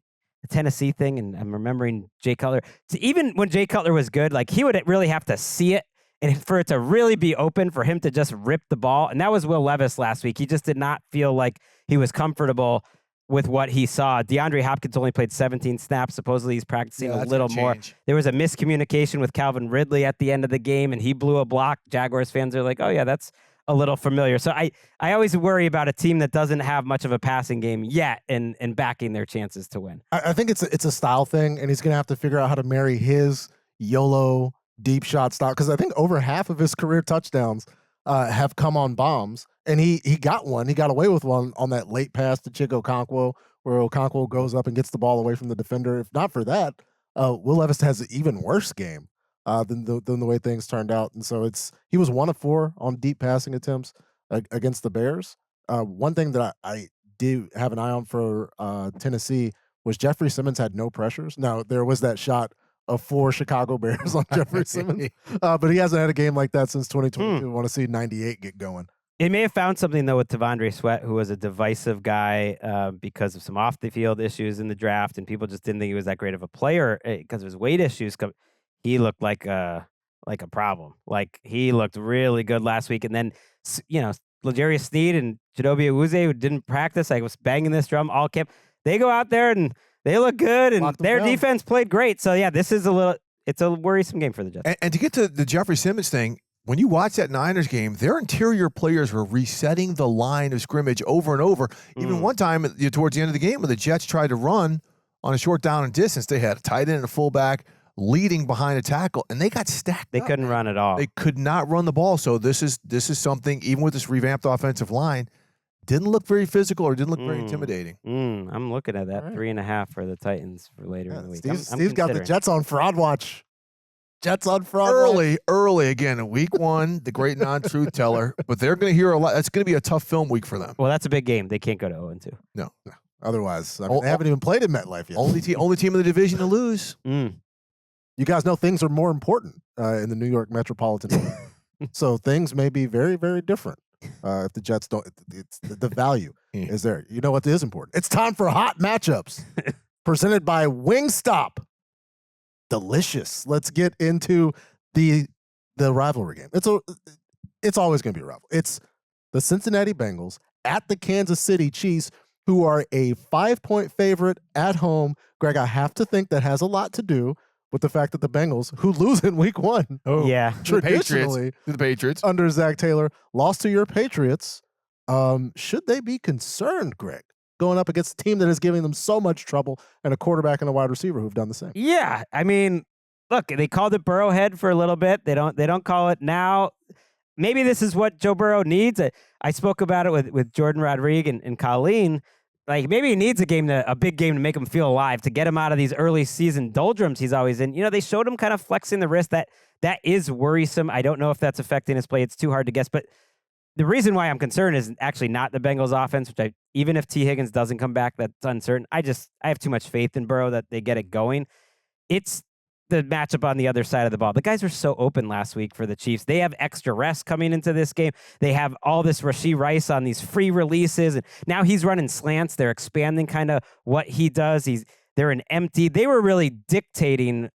S1: Tennessee thing, and I'm remembering Jay Cutler. So even when Jay Cutler was good, like he would really have to see it, and for it to really be open for him to just rip the ball. And that was Will Levis last week. He just did not feel like he was comfortable with what he saw. DeAndre Hopkins only played 17 snaps. Supposedly he's practicing a little more. There was a miscommunication with Calvin Ridley at the end of the game, and he blew a block. Jaguars fans are like, oh, yeah, that's a little familiar. So I always worry about a team that doesn't have much of a passing game yet and backing their chances to win.
S3: I think it's a style thing, and he's going to have to figure out how to marry his YOLO deep shot style, because I think over half of his career touchdowns have come on bombs. And he got one. He got away with one on that late pass to Chig Okonkwo, where Okonkwo goes up and gets the ball away from the defender. If not for that, Will Levis has an even worse game than the way things turned out. And so he was 1 of 4 on deep passing attempts against the Bears. One thing that I do have an eye on for Tennessee was Jeffrey Simmons had no pressures. Now, there was that shot of 4 Chicago Bears on Jeffrey Simmons, but he hasn't had a game like that since 2022. I want to see 98 get going.
S1: They may have found something, though, with Tavondre Sweat, who was a divisive guy because of some off-the-field issues in the draft, and people just didn't think he was that great of a player because of his weight issues. He looked like a problem. Like, he looked really good last week. And then, L'Jarius Sneed and Chidobe Awuzie, who didn't practice, was banging this drum all camp. They go out there, and they look good, and their defense played great. So, yeah, it's a worrisome game for the Jets.
S2: And to get to the Jeffrey Simmons thing, when you watch that Niners game, their interior players were resetting the line of scrimmage over and over. Even one time towards the end of the game when the Jets tried to run on a short down and distance, they had a tight end and a fullback leading behind a tackle, and they got stacked
S1: They couldn't run at all.
S2: They could not run the ball. So this is something, even with this revamped offensive line, didn't look very physical or didn't look very intimidating.
S1: I'm looking at that 3.5 for the Titans for later in the week.
S3: Steve's got the Jets on fraud watch. Jets on fraud.
S2: Early again in week 1, the great non-truth teller. But they're going to hear a lot. It's going to be a tough film week for them.
S1: Well, that's a big game. They can't go to 0-2.
S2: No.
S3: Otherwise, they haven't even played in MetLife yet.
S2: Only team in the division to lose.
S3: You guys know things are more important in the New York metropolitan area. So things may be very, very different if the Jets don't. It's the value is there. You know what is important? It's time for hot matchups presented by Wingstop. Delicious. Let's get into the rivalry game. It's always going to be a rival. It's the Cincinnati Bengals at the Kansas City Chiefs, who are a 5-point favorite at home. Greg, I have to think that has a lot to do with the fact that the Bengals, who lose in week 1,
S1: Yeah.
S3: traditionally
S2: To the Patriots.
S3: under Zach Taylor, lost to your Patriots. Should they be concerned, Greg, going up against a team that is giving them so much trouble and a quarterback and a wide receiver who've done the same?
S1: Yeah. I mean, look, they called it Burrowhead for a little bit. They don't call it now. Maybe this is what Joe Burrow needs. I spoke about it with Jordan Rodriguez and Colleen. Like, maybe he needs a big game to make him feel alive, to get him out of these early season doldrums he's always in. You know, they showed him kind of flexing the wrist. That is worrisome. I don't know if that's affecting his play. It's too hard to guess. But the reason why I'm concerned is actually not the Bengals offense, which even if T. Higgins doesn't come back, that's uncertain. I have too much faith in Burrow that they get it going. It's the matchup on the other side of the ball. The guys were so open last week for the Chiefs. They have extra rest coming into this game. They have all this Rashee Rice on these free releases, and now he's running slants. They're expanding kind of what he does. They're an empty. They were really dictating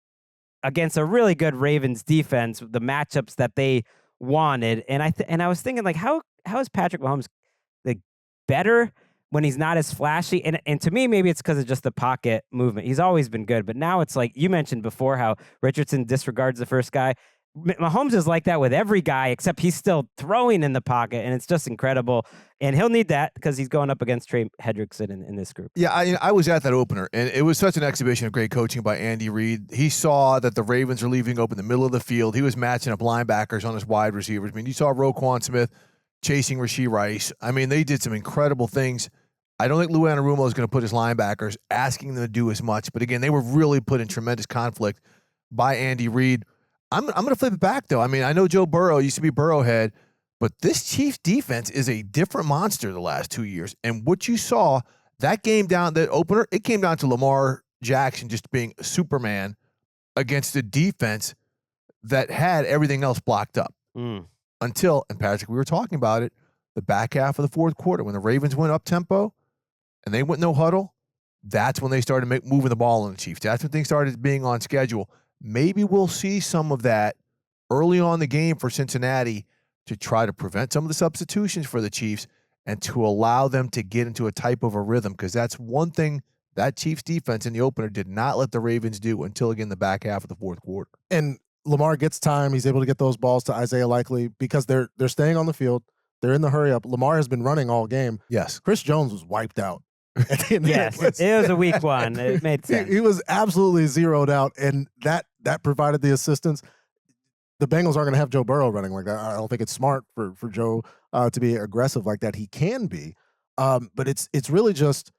S1: against a really good Ravens defense the matchups that they wanted. And I was thinking, like, how is Patrick Mahomes like better when he's not as flashy? And to me, maybe it's because of just the pocket movement. He's always been good, but now it's like you mentioned before how Richardson disregards the first guy. Mahomes is like that with every guy, except he's still throwing in the pocket, and it's just incredible. And he'll need that because he's going up against Trey Hendrickson in this group.
S2: Yeah, I was at that opener, and it was such an exhibition of great coaching by Andy Reid. He saw that the Ravens are leaving open the middle of the field. He was matching up linebackers on his wide receivers. I mean, you saw Roquan Smith chasing Rashee Rice. I mean, they did some incredible things. I don't think Lou Anarumo is going to put his linebackers, asking them to do as much. But again, they were really put in tremendous conflict by Andy Reid. I'm going to flip it back, though. I mean, I know Joe Burrow used to be Burrowhead, but this Chiefs defense is a different monster the last 2 years. And what you saw, that opener, it came down to Lamar Jackson just being Superman against a defense that had everything else blocked up. Until, and Patrick, we were talking about it, the back half of the fourth quarter, when the Ravens went up-tempo and they went no huddle, that's when they started moving the ball on the Chiefs. That's when things started being on schedule. Maybe we'll see some of that early on in the game for Cincinnati to try to prevent some of the substitutions for the Chiefs and to allow them to get into a type of a rhythm, because that's one thing that Chiefs defense in the opener did not let the Ravens do until, again, the back half of the fourth quarter.
S3: And Lamar gets time. He's able to get those balls to Isaiah Likely because they're staying on the field. They're in the hurry up. Lamar has been running all game.
S2: Yes.
S3: Chris Jones was wiped out.
S1: Yes, it was a week one. It made sense.
S3: He was absolutely zeroed out, and that provided the assistance. The Bengals aren't going to have Joe Burrow running like that. I don't think it's smart for Joe to be aggressive like that. He can be, but it's really just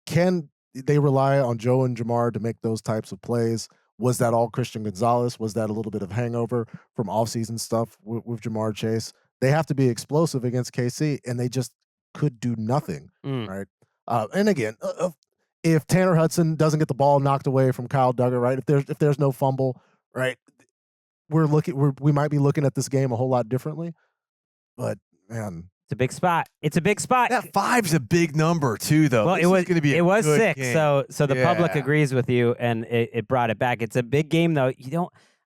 S3: can they rely on Joe and Jamar to make those types of plays? Was that all Christian Gonzalez? Was that a little bit of hangover from offseason stuff with Jamar Chase? They have to be explosive against KC, and they just could do nothing, right? And again, if Tanner Hudson doesn't get the ball knocked away from Kyle Duggar, right? If there's no fumble, right? We might be looking at this game a whole lot differently. But man,
S1: it's a big spot. It's a big spot.
S2: That 5's a big number too, though.
S1: Well, it was
S2: going to be.
S1: It was 6,
S2: game.
S1: so the public agrees with you, and it brought it back. It's a big game, though.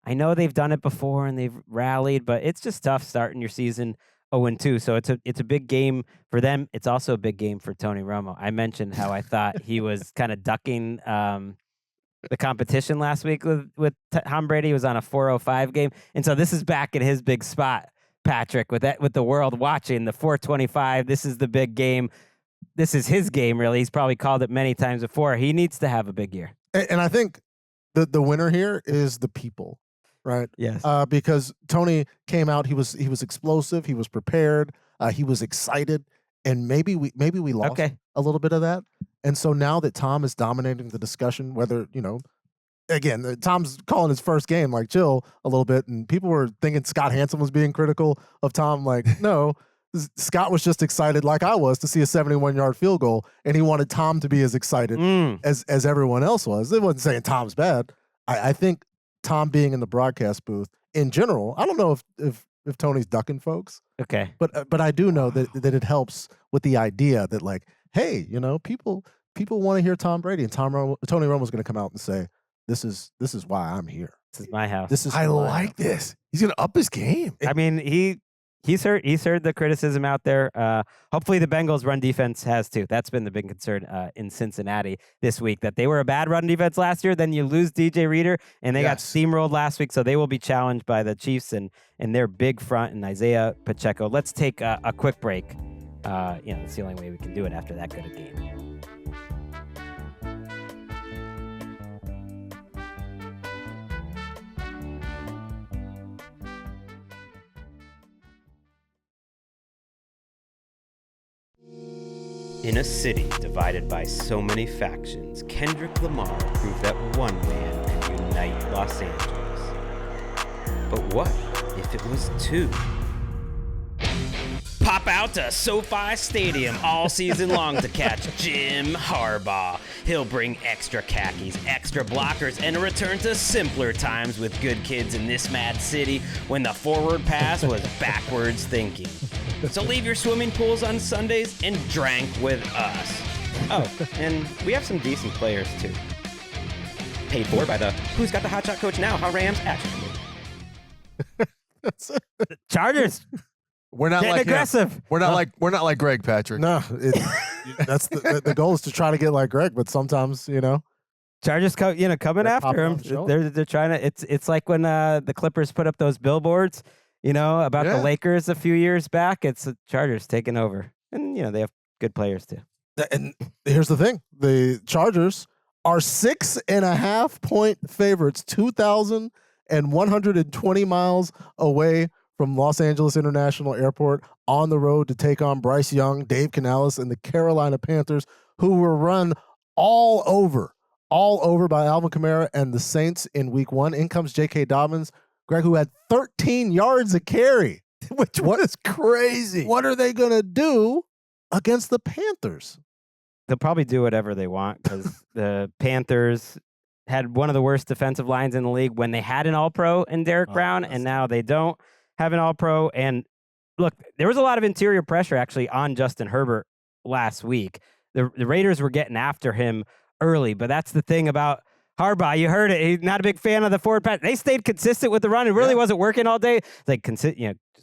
S1: I know they've done it before and they've rallied, but it's just tough starting your season 0-2. So it's a big game for them. It's also a big game for Tony Romo. I mentioned how I thought he was kind of ducking the competition last week with Tom Brady. He was on a 405 game, and so this is back in his big spot, Patrick, with the world watching the 425. This is the big game. This is his game, really. He's probably called it many times before. He needs to have a big year.
S3: And I think the winner here is the people, right?
S1: Yes.
S3: Because Tony came out, he was explosive, he was prepared, he was excited, and maybe we lost a little bit of that. And so now that Tom is dominating the discussion, whether, again, Tom's calling his first game, like, chill a little bit, and people were thinking Scott Hansen was being critical of Tom. Like, no, Scott was just excited like I was to see a 71-yard field goal, and he wanted Tom to be as excited as everyone else was. They wasn't saying Tom's bad. I think Tom being in the broadcast booth in general, I don't know if Tony's ducking folks.
S1: Okay.
S3: But I do know that it helps with the idea that, like, hey, people want to hear Tom Brady, and Tony Romo's going to come out and say, this is why I'm here.
S1: This is my house.
S3: This is
S2: I like this. He's going to up his game.
S1: I mean, He's heard the criticism out there. Hopefully the Bengals run defense has too. That's been the big concern in Cincinnati this week, that they were a bad run defense last year. Then you lose DJ Reader, and they got steamrolled last week. So they will be challenged by the Chiefs and their big front and Isaiah Pacheco. Let's take a quick break. It's the only way we can do it after that good a game. In a city divided by so many factions, Kendrick Lamar proved that one man could unite Los Angeles. But what if it was two? Pop out to SoFi Stadium all season long to catch Jim Harbaugh. He'll bring extra khakis, extra blockers, and a return to simpler times with good kids in this mad city when the forward pass was backwards thinking. So leave your swimming pools on Sundays and drank with us. Oh, and we have some decent players too. Paid for by the Who's Got the Hotshot Coach Now? How Rams actually. Chargers.
S2: We're not
S1: getting
S2: like
S1: aggressive.
S2: Him. We're not like Gregg, Patrick.
S3: No, that's the goal is to try to get like Gregg, but sometimes
S1: Chargers, coming after him. They're trying to. It's like when the Clippers put up those billboards, about the Lakers a few years back. It's the Chargers taking over, and they have good players too.
S3: And here's the thing: the Chargers are 6.5-point favorites, 2,120 miles away from Los Angeles International Airport, on the road to take on Bryce Young, Dave Canales, and the Carolina Panthers, who were run all over by Alvin Kamara and the Saints in week 1. In comes J.K. Dobbins, Greg, who had 13 yards a carry, which is crazy. What are they going to do against the Panthers?
S1: They'll probably do whatever they want, because the Panthers had one of the worst defensive lines in the league when they had an All-Pro in Derrick Brown, and now they don't have an All-Pro. And look, there was a lot of interior pressure actually on Justin Herbert last week. The Raiders were getting after him early, but that's the thing about Harbaugh. You heard it. He's not a big fan of the forward pass. They stayed consistent with the run. It really wasn't working all day. It's like, just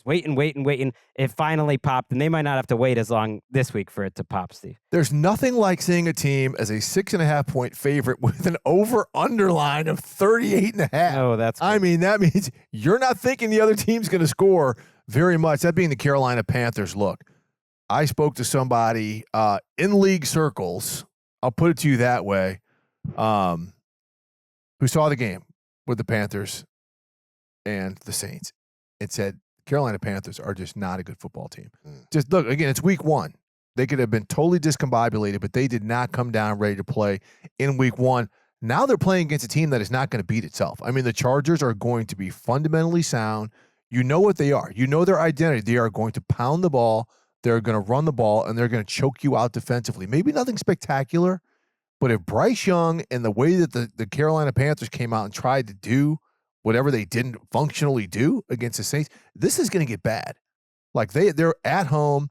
S1: waiting. It finally popped, and they might not have to wait as long this week for it to pop, Steve.
S2: There's nothing like seeing a team as a 6.5-point favorite with an over-under line of 38.5.
S1: Oh, that's good.
S2: I mean, that means you're not thinking the other team's going to score very much. That being the Carolina Panthers. Look, I spoke to somebody in league circles, I'll put it to you that way, who saw the game with the Panthers and the Saints and said, Carolina Panthers are just not a good football team. Just look, again, it's week 1. They could have been totally discombobulated, but they did not come down ready to play in week 1. Now they're playing against a team that is not going to beat itself. I mean, the Chargers are going to be fundamentally sound. You know what they are. You know their identity. They are going to pound the ball. They're going to run the ball, and they're going to choke you out defensively. Maybe nothing spectacular, but if Bryce Young and the way that the Carolina Panthers came out and tried to do whatever they didn't functionally do against the Saints, this is going to get bad. Like they're at home.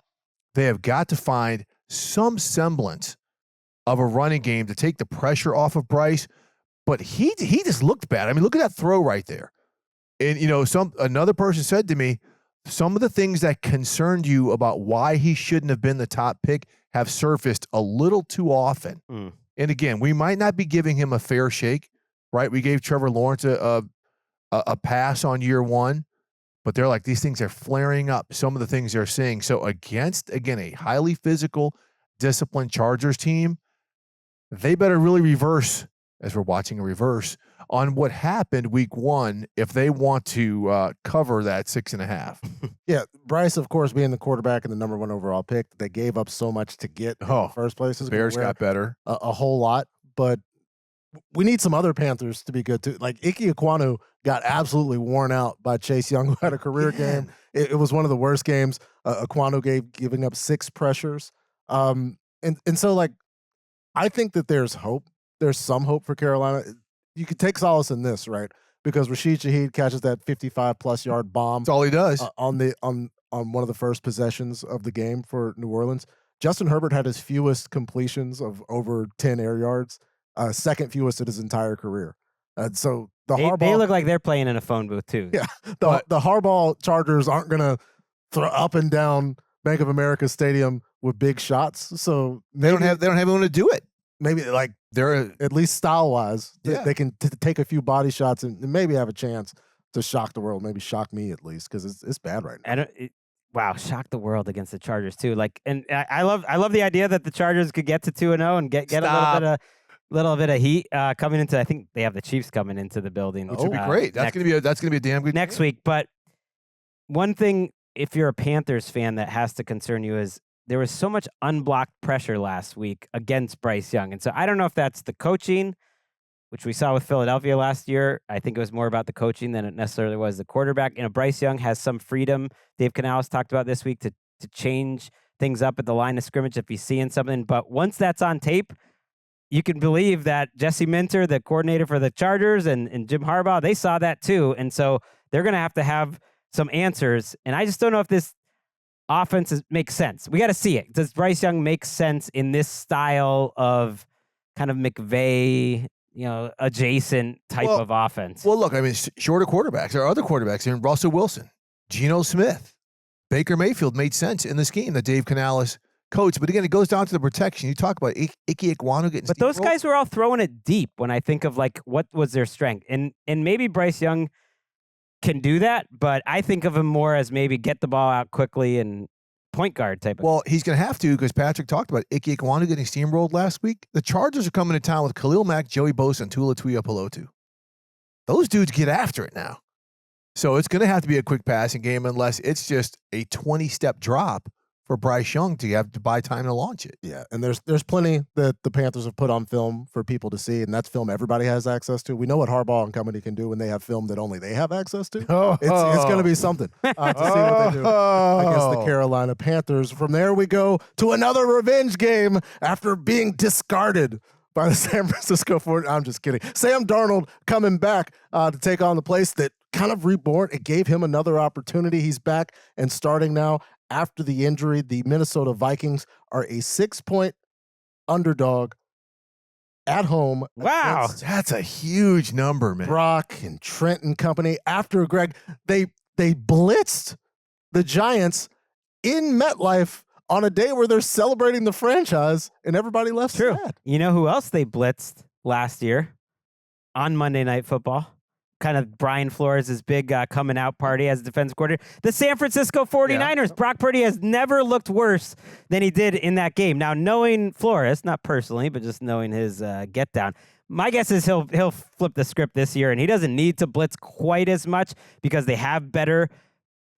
S2: They have got to find some semblance of a running game to take the pressure off of Bryce. But he just looked bad. I mean, look at that throw right there. And another person said to me, some of the things that concerned you about why he shouldn't have been the top pick have surfaced a little too often. And again, we might not be giving him a fair shake, right? We gave Trevor Lawrence a pass on year 1, but they're like, these things are flaring up, some of the things they're seeing. So against, again, a highly physical, disciplined Chargers team, they better really reverse, as we're watching a reverse, on what happened week 1 if they want to cover that 6.5.
S3: Yeah, Bryce, of course, being the quarterback and the number 1 overall pick, they gave up so much to get in the first place.
S2: Bears got better.
S3: A whole lot, but we need some other Panthers to be good too. Like Ike Ekwonu got absolutely worn out by Chase Young, who had a career game. It was one of the worst games. Ekwonu giving up 6 pressures. And so, like, I think that there's hope. There's some hope for Carolina. You could take solace in this, right? Because Rashid Shaheed catches that 55-plus yard bomb.
S2: That's all he does.
S3: On one of the first possessions of the game for New Orleans. Justin Herbert had his fewest completions of over 10 air yards, second fewest in his entire career. So they
S1: look like they're playing in a phone booth too.
S3: Yeah, the Harbaugh Chargers aren't going to throw up and down Bank of America Stadium with big shots. So
S2: They don't have anyone to do it.
S3: maybe like
S2: They're
S3: at least style wise,
S2: Yeah.
S3: they can take a few body shots and maybe have a chance to shock the world. Maybe shock me at least because it's bad right now.
S1: Wow, shock the world against the Chargers too. Like, and I love the idea that the Chargers could get to 2-0 and get a little bit of heat coming into. I think they have the Chiefs coming into the building,
S2: which would be great. That's gonna be a damn good
S1: next
S2: game.
S1: week. But one thing, if you're a Panthers fan, that has to concern you is there was so much unblocked pressure last week against Bryce Young, and so I don't know if that's the coaching, which we saw with Philadelphia last year. I think it was more about the coaching than it necessarily was the quarterback. Bryce Young has some freedom. Dave Canales talked about this week to change things up at the line of scrimmage if he's seeing something. But once that's on tape, you can believe that Jesse Minter, the coordinator for the Chargers, and Jim Harbaugh, they saw that too. And so they're going to have some answers. And I just don't know if this offense makes sense. We got to see it. Does Bryce Young make sense in this style of kind of McVay, adjacent type of offense?
S2: Well, look, I mean, shorter quarterbacks. There are other quarterbacks. Russell Wilson, Geno Smith, Baker Mayfield made sense in the scheme that Dave Canales coached. But again, it goes down to the protection. You talk about Ike Ekwonu getting.
S1: But those guys were all throwing it deep when I think of like what was their strength, and maybe Bryce Young can do that, but I think of him more as maybe get the ball out quickly and point guard type of.
S2: Well, he's going to have to because Patrick talked about Ike Ekwonu getting steamrolled last week. The Chargers are coming to town with Khalil Mack, Joey Bosa, and Tua Tagovailoa. Those dudes get after it now. So it's going to have to be a quick passing game unless it's just a 20-step drop for Bryce Young to have to buy time to launch it.
S3: Yeah, and there's plenty that the Panthers have put on film for people to see, and that's film everybody has access to. We know what Harbaugh and company can do when they have film that only they have access to. It's going to be something to see what they do against the Carolina Panthers. From there, we go to another revenge game after being discarded by the San Francisco 49ers. I'm just kidding. Sam Darnold coming back to take on the place that kind of reborn. It gave him another opportunity. He's back and starting now. After the injury, the Minnesota Vikings are a 6-point underdog at home.
S1: Wow.
S2: That's a huge number, man.
S3: Brock and Trent and company. After Greg, they blitzed the Giants in MetLife on a day where they're celebrating the franchise, and everybody left sad.
S1: You know who else they blitzed last year on Monday Night Football? Kind of Brian Flores' big coming out party as defensive coordinator. The San Francisco 49ers. Yeah. Brock Purdy has never looked worse than he did in that game. Now, knowing Flores, not personally, but just knowing his get down, my guess is he'll flip the script this year, and he doesn't need to blitz quite as much because they have better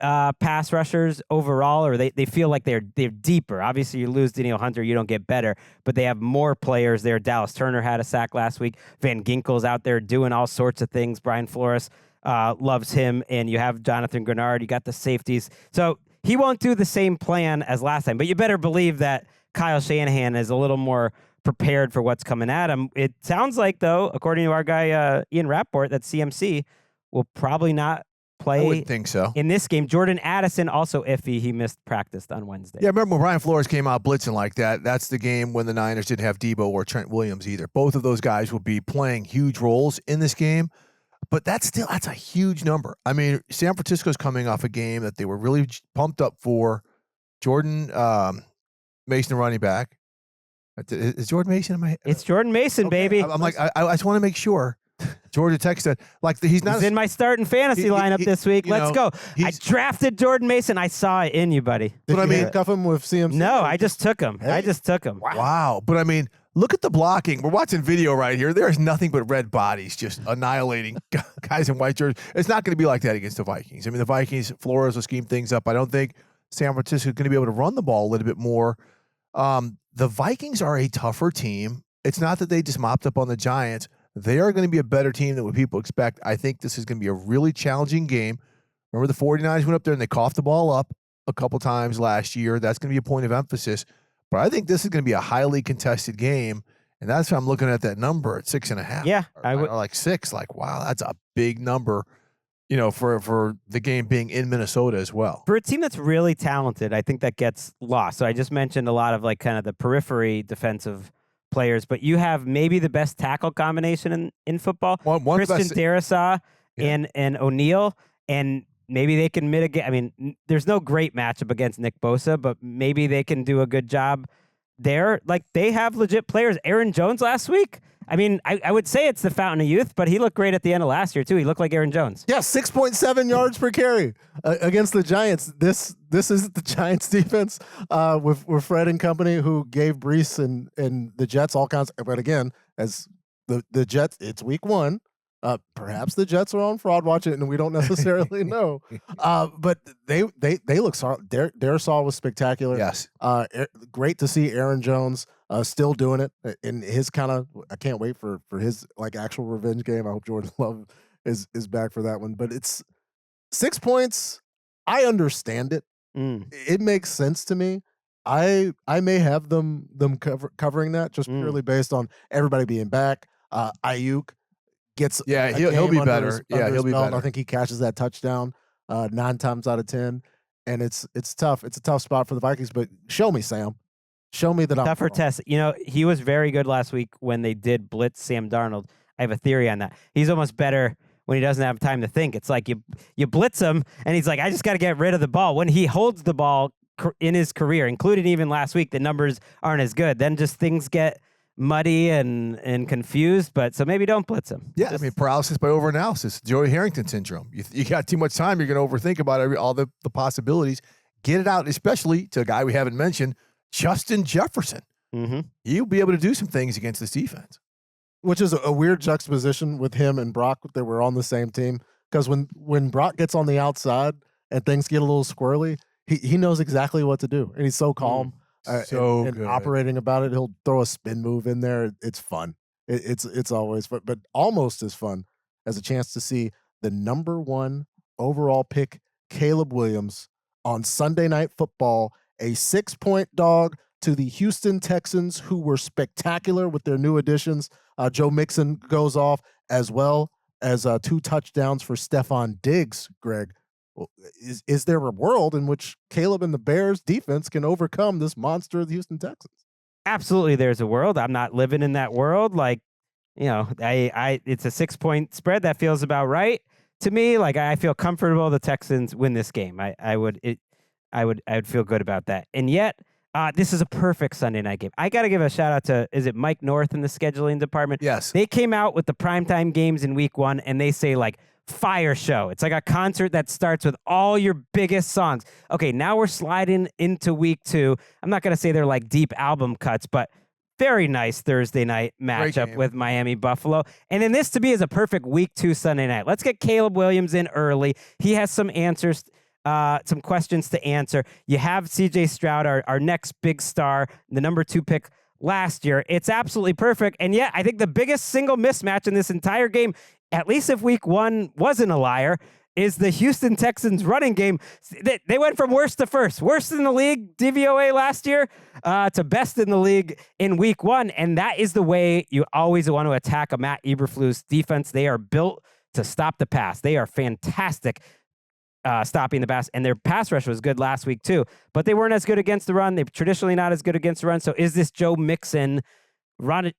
S1: pass rushers overall, or they feel like they're deeper. Obviously, you lose Danielle Hunter, you don't get better, but they have more players there. Dallas Turner had a sack last week. Van Ginkel's out there doing all sorts of things. Brian Flores loves him, and you have Jonathan Grenard. You got the safeties. So he won't do the same plan as last time, but you better believe that Kyle Shanahan is a little more prepared for what's coming at him. It sounds like, though, according to our guy Ian Rapport, that CMC will probably not play.
S2: I wouldn't think so.
S1: In this game. Jordan Addison also iffy. He missed practice on Wednesday.
S2: Yeah, remember when Brian Flores came out blitzing like that? That's the game when the Niners didn't have Debo or Trent Williams either. Both of those guys will be playing huge roles in this game, but that's a huge number. I mean, San Francisco's coming off a game that they were really pumped up for. Jordan Mason, running back. Is Jordan Mason in my head?
S1: It's Jordan Mason,
S2: okay,
S1: baby.
S2: I'm like, I just want to make sure. Georgia Tech said, he's not.
S1: He's in my starting fantasy lineup this week. Let's go. I drafted Jordan Mason. I saw it in you, buddy.
S3: Did you handcuff him with CMC?
S1: No, I just took him.
S3: Hey.
S1: I just took him.
S2: Wow. But I mean, look at the blocking. We're watching video right here. There is nothing but red bodies just annihilating guys in white jerseys. It's not going to be like that against the Vikings. I mean, the Vikings, Flores will scheme things up. I don't think San Francisco is going to be able to run the ball a little bit more. The Vikings are a tougher team. It's not that they just mopped up on the Giants. They are going to be a better team than what people expect. I think this is going to be a really challenging game. Remember the 49ers went up there and they coughed the ball up a couple times last year. That's going to be a point of emphasis. But I think this is going to be a highly contested game, and that's why I'm looking at that number at 6.5.
S1: Yeah,
S2: I would like 6. Like, wow, that's a big number. For the game being in Minnesota as well.
S1: For a team that's really talented, I think that gets lost. So I just mentioned a lot of like kind of the periphery defensive players, but you have maybe the best tackle combination in football.
S2: One
S1: Christian Darrisaw and O'Neal, and maybe they can mitigate. I mean, there's no great matchup against Nick Bosa, but maybe they can do a good job there. Like, they have legit players. Aaron Jones last week. I mean, I would say it's the fountain of youth, but he looked great at the end of last year, too. He looked like Aaron Jones.
S3: Yeah, 6.7 yards per carry against the Giants. This is the Giants defense with Fred and company, who gave Brees and the Jets all kinds. But again, as the Jets, it's week 1. Perhaps the Jets are on fraud watch it, and we don't necessarily know. But they look solid. Darisaw was spectacular.
S2: Yes.
S3: Great to see Aaron Jones still doing it in his kind of. I can't wait for his like actual revenge game. I hope Jordan Love is back for that one. But it's 6 points. I understand it. It makes sense to me. I may have them covering that just purely based on everybody being back. Ayuk gets
S2: he'll be better. He'll be better.
S3: I think he catches that touchdown 9 times out of 10, and it's tough. It's a tough spot for the Vikings. But show me, Sam. Show me that
S1: tougher
S3: I'm
S1: test. You know, he was very good last week when they did blitz Sam Darnold. I have a theory on that. He's almost better when he doesn't have time to think. It's like you blitz him, and he's like, I just got to get rid of the ball. When he holds the ball in his career, including even last week, the numbers aren't as good. Then just things get muddy and confused, but so maybe don't blitz him.
S2: Yeah, I mean, paralysis by overanalysis, Joey Harrington syndrome. You got too much time, you're going to overthink about all the possibilities. Get it out, especially to a guy we haven't mentioned, Justin Jefferson. He'll be able to do some things against this defense.
S3: Which is a weird juxtaposition with him and Brock. They were on the same team, because when Brock gets on the outside and things get a little squirrely, he knows exactly what to do, and he's so calm. And operating about it. He'll throw a spin move in there. It's fun. It's always fun, but almost as fun as a chance to see the number 1 overall pick, Caleb Williams, on Sunday Night Football, a 6-point dog to the Houston Texans, who were spectacular with their new additions. Joe Mixon goes off, as well as 2 touchdowns for Stephon Diggs, Greg. Is there a world in which Caleb and the Bears defense can overcome this monster of the Houston Texans?
S1: Absolutely, there's a world. I'm not living in that world. Like, you know, it's a 6-point spread. That feels about right to me. Like, I feel comfortable the Texans win this game. I would feel good about that. And yet, this is a perfect Sunday night game. I got to give a shout out to, is it Mike North in the scheduling department?
S2: Yes.
S1: They came out with the primetime games in week 1, and they say, like, fire show. It's like a concert that starts with all your biggest songs. Okay, now we're sliding into week 2. I'm not going to say they're like deep album cuts, but very nice Thursday night matchup with Miami Buffalo. And then this to me is a perfect week 2 Sunday night. Let's get Caleb Williams in early. He has some answers, some questions to answer. You have CJ Stroud, our next big star, the number 2 pick last year. It's absolutely perfect. And yet, I think the biggest single mismatch in this entire game, at least if week 1 wasn't a liar, is the Houston Texans running game. They went from worst to first. Worst in the league, DVOA last year, to best in the league in week 1. And that is the way you always want to attack a Matt Eberflus defense. They are built to stop the pass. They are fantastic stopping the pass. And their pass rush was good last week too. But they weren't as good against the run. They're traditionally not as good against the run. So is this Joe Mixon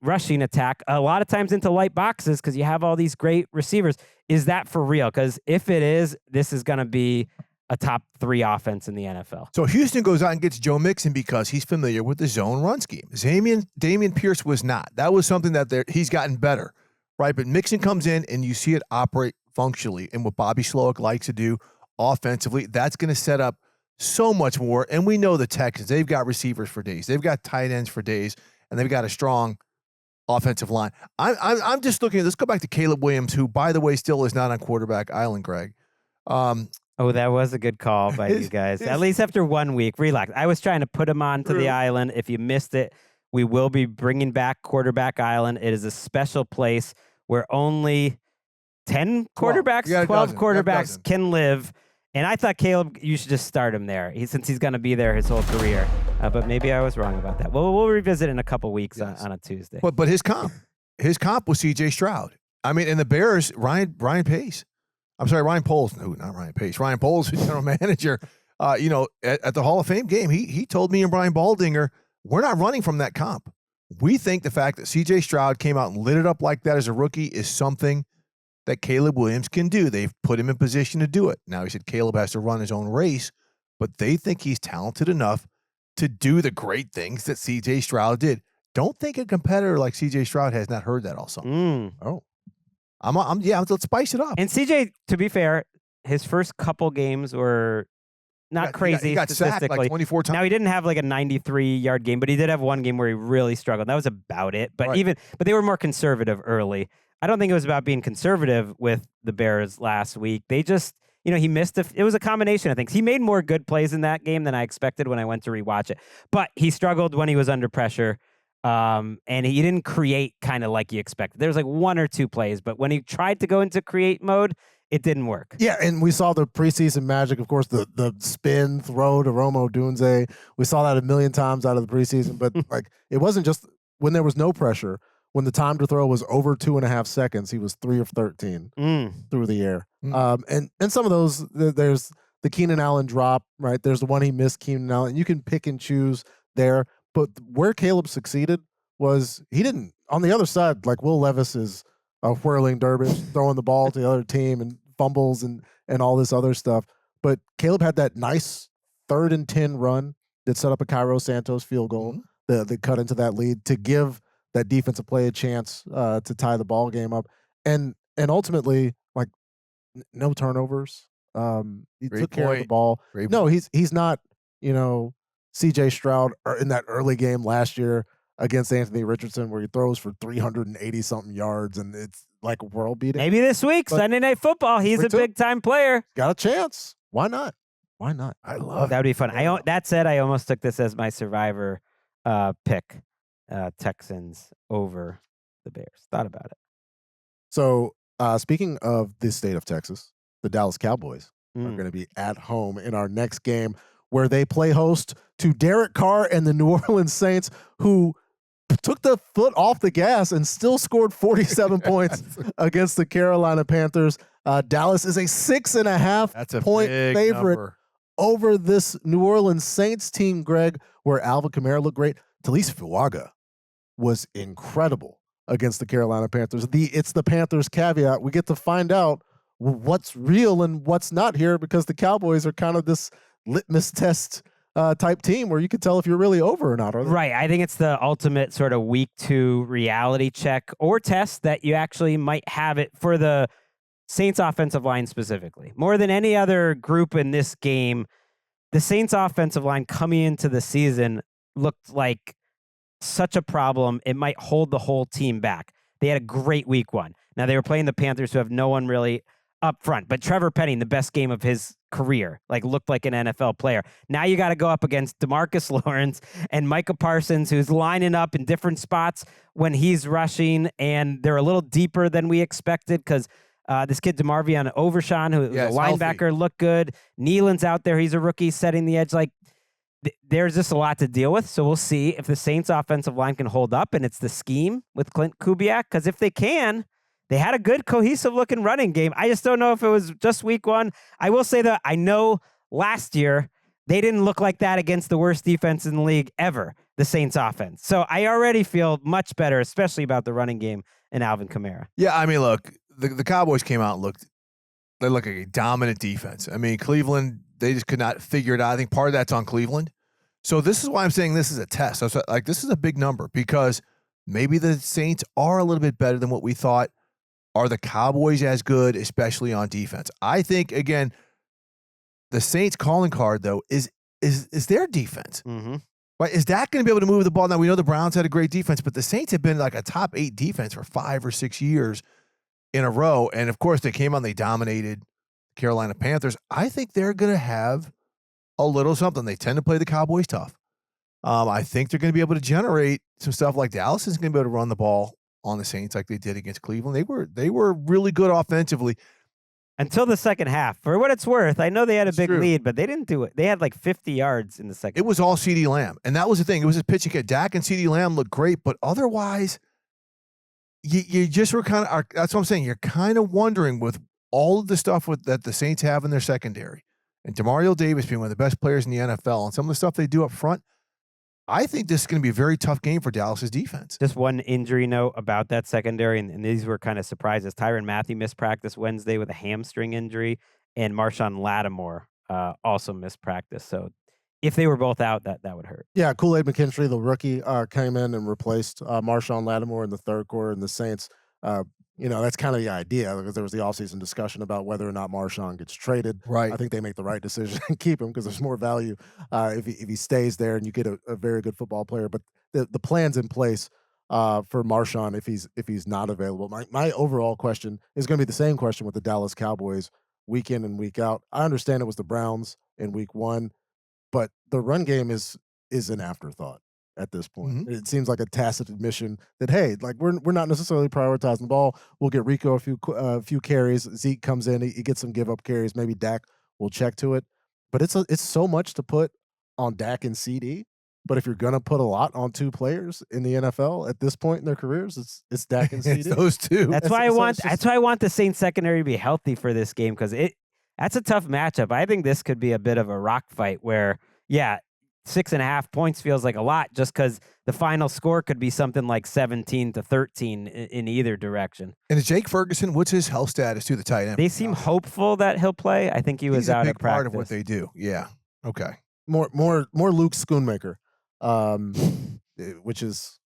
S1: rushing attack a lot of times into light boxes because you have all these great receivers? Is that for real? Because if it is, this is going to be a top 3 offense in the NFL.
S2: So Houston goes out and gets Joe Mixon because he's familiar with the zone run scheme. Dameon Pierce was not. That was something that he's gotten better, right? But Mixon comes in and you see it operate functionally. And what Bobby Slowick likes to do offensively, that's going to set up so much more. And we know the Texans, they've got receivers for days. They've got tight ends for days. And they've got a strong offensive line. I'm just looking at, let's go back to Caleb Williams, who, by the way, still is not on quarterback island, Greg.
S1: Oh, that was a good call by you guys. At least after 1 week, relax. I was trying to put him onto the island. If you missed it, we will be bringing back quarterback island. It is a special place where only 10 quarterbacks, 12 quarterbacks can live. And I thought, Caleb, you should just start him there, since he's going to be there his whole career. But maybe I was wrong about that. Well, we'll revisit in a couple weeks on a Tuesday.
S2: But his comp was C.J. Stroud. I mean, and the Bears, Ryan Pace. I'm sorry, Ryan Poles. No, not Ryan Pace. Ryan Poles, general manager. At the Hall of Fame game, he told me and Brian Baldinger, we're not running from that comp. We think the fact that C.J. Stroud came out and lit it up like that as a rookie is something that Caleb Williams can do. They've put him in position to do it. Now, he said Caleb has to run his own race, but they think he's talented enough to do the great things that C.J. Stroud did. Don't think a competitor like C.J. Stroud has not heard that all summer.
S3: Oh.
S2: Let's spice it up.
S1: And CJ, to be fair, his first couple games were not crazy
S2: He got sacked
S1: statistically.
S2: like 24 times.
S1: Now, he didn't have like a 93-yard game, but he did have one game where he really struggled. That was about it. But
S2: Right.
S1: but they were more conservative early. I don't think it was about being conservative with the Bears last week. They just, he missed it was a combination of things. He made more good plays in that game than I expected when I went to rewatch it. But he struggled when he was under pressure. And he didn't create kind of like you expected. There was like one or two plays, but when he tried to go into create mode, it didn't work.
S3: Yeah, and we saw the preseason magic, of course, the spin throw to Romo Dunze. We saw that a million times out of the preseason, but like it wasn't just when there was no pressure. When the time to throw was over 2.5 seconds, he was 3 of 13 through the air. And some of those, there's the Keenan Allen drop, right? There's the one he missed, Keenan Allen. You can pick and choose there. But where Caleb succeeded was he didn't, on the other side, like Will Levis is a whirling dervish, throwing the ball to the other team and fumbles and all this other stuff. But Caleb had that nice 3rd and 10 run that set up a Cairo Santos field goal that cut into that lead to give that defensive play a chance to tie the ball game up. And ultimately, like, no turnovers. He took care of the ball. No, he's not, C.J. Stroud in that early game last year against Anthony Richardson where he throws for 380-something yards, and it's like world-beating.
S1: Maybe this week, Sunday Night Football, he's a big-time player.
S3: Got a chance. Why not? I love
S1: that would be fun. That said, I almost took this as my survivor pick, Texans over the Bears. Thought about it.
S3: So, speaking of the state of Texas, the Dallas Cowboys are going to be at home in our next game, where they play host to Derek Carr and the New Orleans Saints, who took the foot off the gas and still scored 47 points against the Carolina Panthers. Dallas is a 6.5-point favorite over this New Orleans Saints team, Greg, where Alvin Kamara looked great. Talise Fuaga was incredible against the Carolina Panthers. It's the Panthers caveat. We get to find out what's real and what's not here, because the Cowboys are kind of this litmus test type team where you can tell if you're really over or not.
S1: Right. I think it's the ultimate sort of week 2 reality check or test that you actually might have it for the Saints offensive line specifically. More than any other group in this game, the Saints offensive line coming into the season looked like such a problem. It might hold the whole team back. They had a great week 1. Now they were playing the Panthers, who have no one really up front, but Trevor Penning, the best game of his career, looked like an NFL player. Now you got to go up against DeMarcus Lawrence and Micah Parsons, who's lining up in different spots when he's rushing, and they're a little deeper than we expected because this kid DeMarvion Overshawn, who is a linebacker, healthy. Looked good. Nealon's out there. He's a rookie setting the edge. There's just a lot to deal with, so we'll see if the Saints offensive line can hold up, and it's the scheme with Clint Kubiak, because if they can, they had a good, cohesive-looking running game. I just don't know if it was just week 1. I will say that I know last year they didn't look like that against the worst defense in the league ever, the Saints offense. So I already feel much better, especially about the running game and Alvin Kamara.
S2: Yeah, I mean, look, the Cowboys came out and looked like a dominant defense. I mean, Cleveland, they just could not figure it out. I think part of that's on Cleveland. So this is why I'm saying this is a test. So this is a big number, because maybe the Saints are a little bit better than what we thought. Are the Cowboys as good, especially on defense? I think, again, the Saints calling card, though, is their defense.
S1: Mm-hmm.
S2: Right? Is that going to be able to move the ball? Now, we know the Browns had a great defense, but the Saints have been like a top 8 defense for 5 or 6 years in a row. And, of course, they came on, they dominated Carolina Panthers. I think they're going to have a little something. They tend to play the Cowboys tough. I think they're going to be able to generate some stuff like Dallas is going to be able to run the ball on the Saints like they did against Cleveland. They were really good offensively.
S1: Until the second half. For what it's worth, I know they had a big lead, but they didn't do it. They had 50 yards in the second.
S2: It was all CeeDee Lamb, and that was the thing. It was a pitching hit. Dak and CeeDee Lamb looked great, but otherwise, you just were kind of. That's what I'm saying. You're kind of wondering with all of the stuff that the Saints have in their secondary, and DeMario Davis being one of the best players in the NFL, and some of the stuff they do up front. I think this is going to be a very tough game for Dallas's defense.
S1: Just one injury note about that secondary, and these were kind of surprises. Tyrann Mathieu missed practice Wednesday with a hamstring injury, and Marshawn Lattimore also missed practice. So if they were both out, that would hurt.
S3: Yeah, Kool-Aid McKinstry, the rookie, came in and replaced Marshawn Lattimore in the third quarter, and the Saints, that's kind of the idea, because there was the offseason discussion about whether or not Marshawn gets traded.
S2: Right.
S3: I think they make the right decision and keep him, because there's more value if he stays there and you get a very good football player. But the plan's in place for Marshawn if he's not available. My overall question is going to be the same question with the Dallas Cowboys week in and week out. I understand it was the Browns in week 1, but the run game is an afterthought at this point.
S2: Mm-hmm.
S3: It seems like a tacit admission that, hey, like we're not necessarily prioritizing the ball. We'll get Rico a few carries. Zeke comes in, he gets some give up carries. Maybe Dak will check to it, but it's so much to put on Dak and CD. But if you're gonna put a lot on 2 players in the NFL at this point in their careers, it's Dak and CD.
S2: It's those 2.
S1: That's why I want the Saints secondary to be healthy for this game, because that's a tough matchup. I think this could be a bit of a rock fight where, 6.5 points feels like a lot, just because the final score could be something like 17-13 in either direction.
S2: And Jake Ferguson, what's his health status to the tight end?
S1: They seem hopeful that he'll play. I think he was out
S2: a
S1: of
S2: big
S1: practice.
S2: part of what they do. Yeah. Okay.
S3: More Luke Schoonmaker, which is,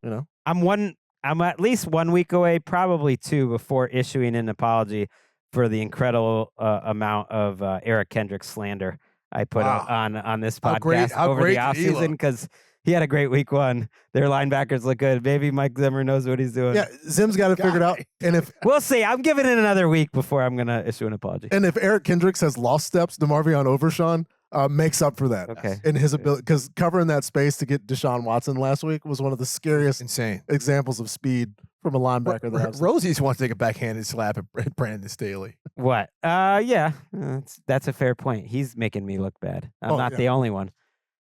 S1: I'm at least 1 week away, probably 2, before issuing an apology for the incredible amount of Eric Kendricks slander I put on this podcast over the offseason, because he had a great week 1. Their linebackers look good. Maybe Mike Zimmer knows what he's doing.
S3: Yeah, Zim's got it figured out. And if
S1: we'll see, I'm giving it another week before I'm going to issue an apology.
S3: And if Eric Kendricks has lost steps, DeMarvion Overshawn makes up for that.
S1: Okay.
S3: In his ability, because covering that space to get Deshaun Watson last week was one of the scariest examples of speed from a linebacker.
S2: Rosie's wants to take a backhanded slap at Brandon Staley.
S1: What? Yeah, that's a fair point. He's making me look bad. I'm not the only one.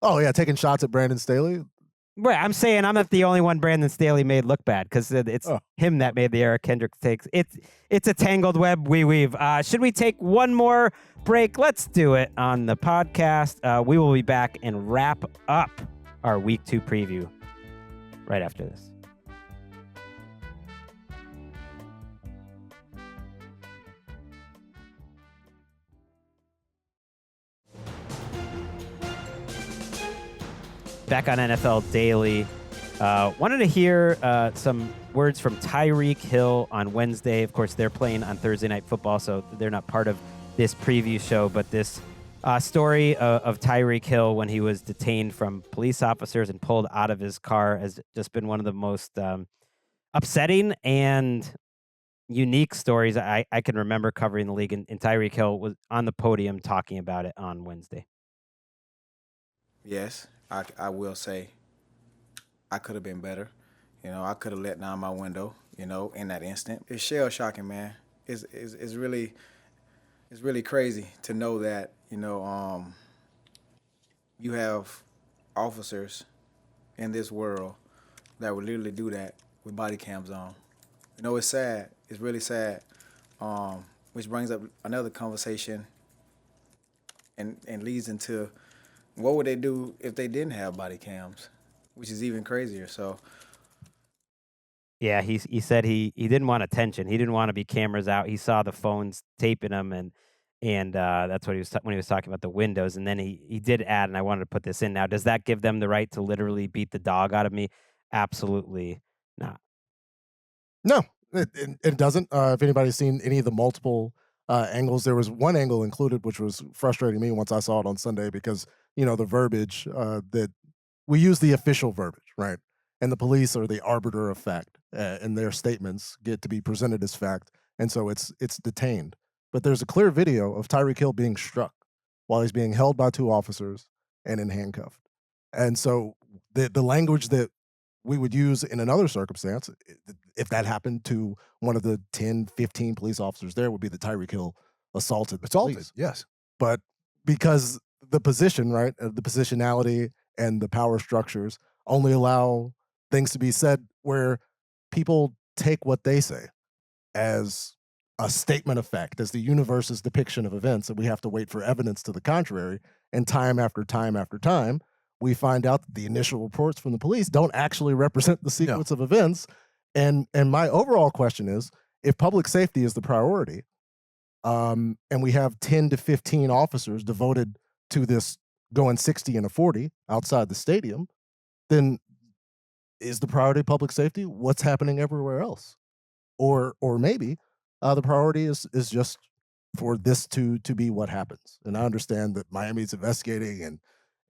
S3: Oh yeah, taking shots at Brandon Staley.
S1: Right, I'm saying I'm not the only one Brandon Staley made look bad, because it's him that made the Eric Kendricks takes. It's a tangled web we weave. Should we take one more break? Let's do it on the podcast. We will be back and wrap up our Week 2 preview right after this. Back on NFL Daily. Wanted to hear some words from Tyreek Hill on Wednesday. Of course, they're playing on Thursday Night Football, so they're not part of this preview show. But this story of Tyreek Hill when he was detained from police officers and pulled out of his car has just been one of the most upsetting and unique stories I can remember covering the league. And Tyreek Hill was on the podium talking about it on Wednesday.
S5: Yes. I will say I could have been better. I could have let down my window, in that instant. It's shell shocking, man. It's really crazy to know that, you have officers in this world that would literally do that with body cams on. It's sad. It's really sad. Which brings up another conversation and leads into what would they do if they didn't have body cams, which is even crazier. So,
S1: yeah, he said he didn't want attention. He didn't want to be cameras out. He saw the phones taping him, and that's what he was when he was talking about the windows. And then he did add, and I wanted to put this in now. Does that give them the right to literally beat the dog out of me? Absolutely not.
S3: No, it doesn't. If anybody's seen any of the multiple angles, there was one angle included which was frustrating me once I saw it on Sunday, because the verbiage that we use, the official verbiage, right? And the police are the arbiter of fact, and their statements get to be presented as fact, and so it's detained. But there's a clear video of Tyreek Hill being struck while he's being held by 2 officers and in handcuffed. And so the language that we would use in another circumstance, if that happened to one of the 10, 15 police officers there, would be the Tyreek Hill assaulted.
S2: Yes.
S3: But because the position, right, the positionality and the power structures only allow things to be said where people take what they say as a statement of fact, as the universe's depiction of events, and we have to wait for evidence to the contrary. And time after time after time, we find out that the initial reports from the police don't actually represent the sequence of events. And my overall question is, if public safety is the priority, and we have 10 to 15 officers devoted to this going 60 and a 40 outside the stadium, then is the priority public safety? What's happening everywhere else? Or maybe the priority is just for this to be what happens. And I understand that Miami's investigating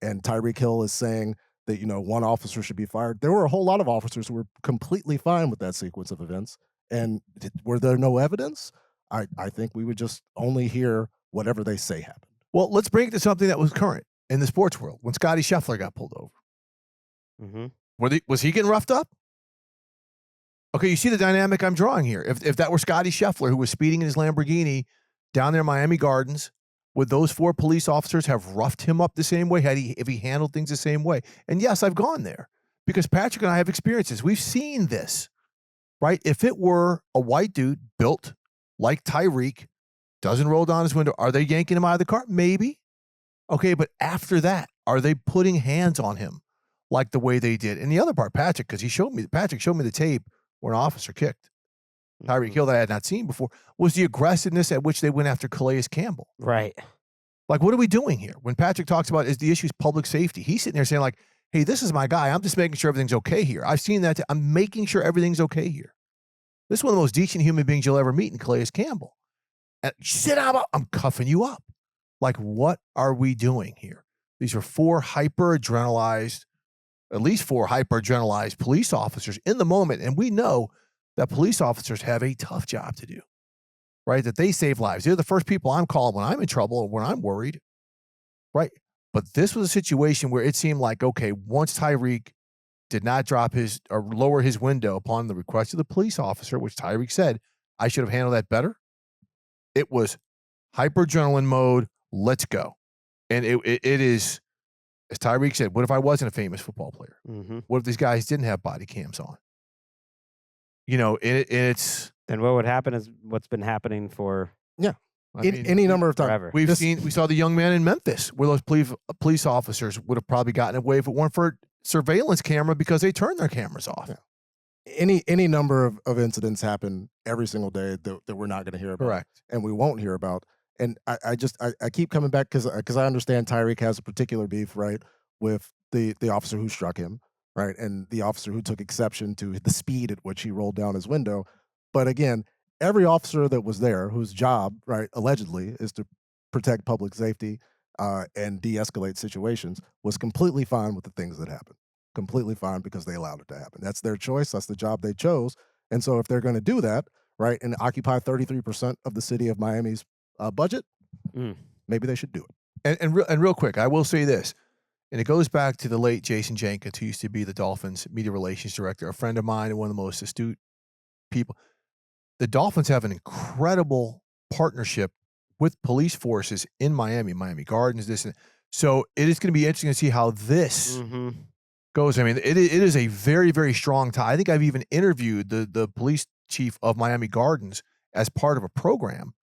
S3: and Tyreek Hill is saying that, one officer should be fired. There were a whole lot of officers who were completely fine with that sequence of events. And were there no evidence? I think we would just only hear whatever they say happened.
S2: Well, let's bring it to something that was current in the sports world. When Scotty Scheffler got pulled over, was he getting roughed up? Okay, you see the dynamic I'm drawing here. If that were Scotty Scheffler, who was speeding in his Lamborghini down there in Miami Gardens, would those 4 police officers have roughed him up the same way? If he handled things the same way? And yes, I've gone there because Patrick and I have experiences. We've seen this, right? If it were a white dude built like Tyreek, doesn't roll down his window, are they yanking him out of the car? Maybe. Okay, but after that, are they putting hands on him like the way they did? And the other part, Patrick, because Patrick showed me the tape where an officer kicked Tyreek Hill that I had not seen before, was the aggressiveness at which they went after Calais Campbell.
S1: Right.
S2: Like, what are we doing here? When Patrick talks about is the issue is public safety, he's sitting there saying like, hey, this is my guy. I'm just making sure everything's okay here. I've seen that. I'm making sure everything's okay here. This is one of the most decent human beings you'll ever meet in Calais Campbell. And sit down, I'm cuffing you up. Like, what are we doing here? These are 4 hyper-adrenalized, at least 4 hyper-adrenalized police officers in the moment. And we know that police officers have a tough job to do, right? That they save lives. They're the first people I'm calling when I'm in trouble or when I'm worried, right? But this was a situation where it seemed like, okay, once Tyreek did not drop his or lower his window upon the request of the police officer, which Tyreek said, I should have handled that better. It was hyper-adrenaline mode. Let's go. And it is, as Tyreek said, what if I wasn't a famous football player? What if these guys didn't have body cams on? It's...
S1: And what would happen is what's been happening for...
S3: Yeah. Any number of times.
S1: Forever.
S2: We saw the young man in Memphis where those police officers would have probably gotten away if it weren't for surveillance camera because they turned their cameras off.
S3: Yeah. Any number of incidents happen every single day that we're not going to hear about.
S2: Correct.
S3: And we won't hear about. And I keep coming back because I understand Tyreek has a particular beef, right, with the officer who struck him, right, and the officer who took exception to the speed at which he rolled down his window. But again, every officer that was there whose job, right, allegedly is to protect public safety and de-escalate situations was completely fine with the things that happened. Completely fine because they allowed it to happen. That's their choice. That's the job they chose. And so if they're going to do that, right, and occupy 33% of the city of Miami's budget, maybe they should do it.
S2: And real quick, I will say this, and it goes back to the late Jason Jenkins, who used to be the Dolphins media relations director, a friend of mine and one of the most astute people. The Dolphins have an incredible partnership with police forces in Miami Gardens, this and that. So it is going to be interesting to see how this goes. I mean, it is a very, very strong tie. I think I've even interviewed the police chief of Miami Gardens as part of a program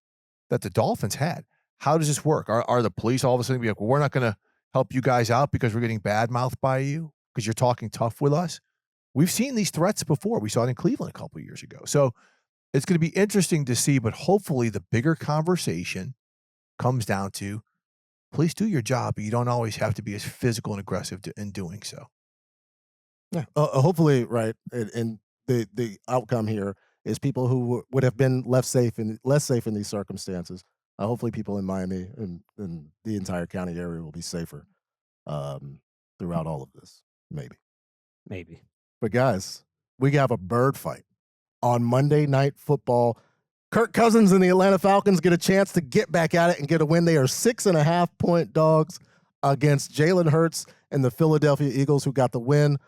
S2: that the Dolphins had. How does this work? Are the police all of a sudden be like, well, we're not going to help you guys out because we're getting bad-mouthed by you because you're talking tough with us? We've seen these threats before. We saw it in Cleveland a couple of years ago. So it's going to be interesting to see, but hopefully the bigger conversation comes down to police do your job, but you don't always have to be as physical and aggressive in doing so.
S3: Yeah, hopefully, right. And the outcome here is people who would have been less safe in these circumstances. Hopefully, people in Miami and the entire county area will be safer throughout all of this. Maybe. But guys, we have a bird fight on Monday Night Football. Kirk Cousins and the Atlanta Falcons get a chance to get back at it and get a win. They are 6.5-point dogs against Jalen Hurts and the Philadelphia Eagles, who got the win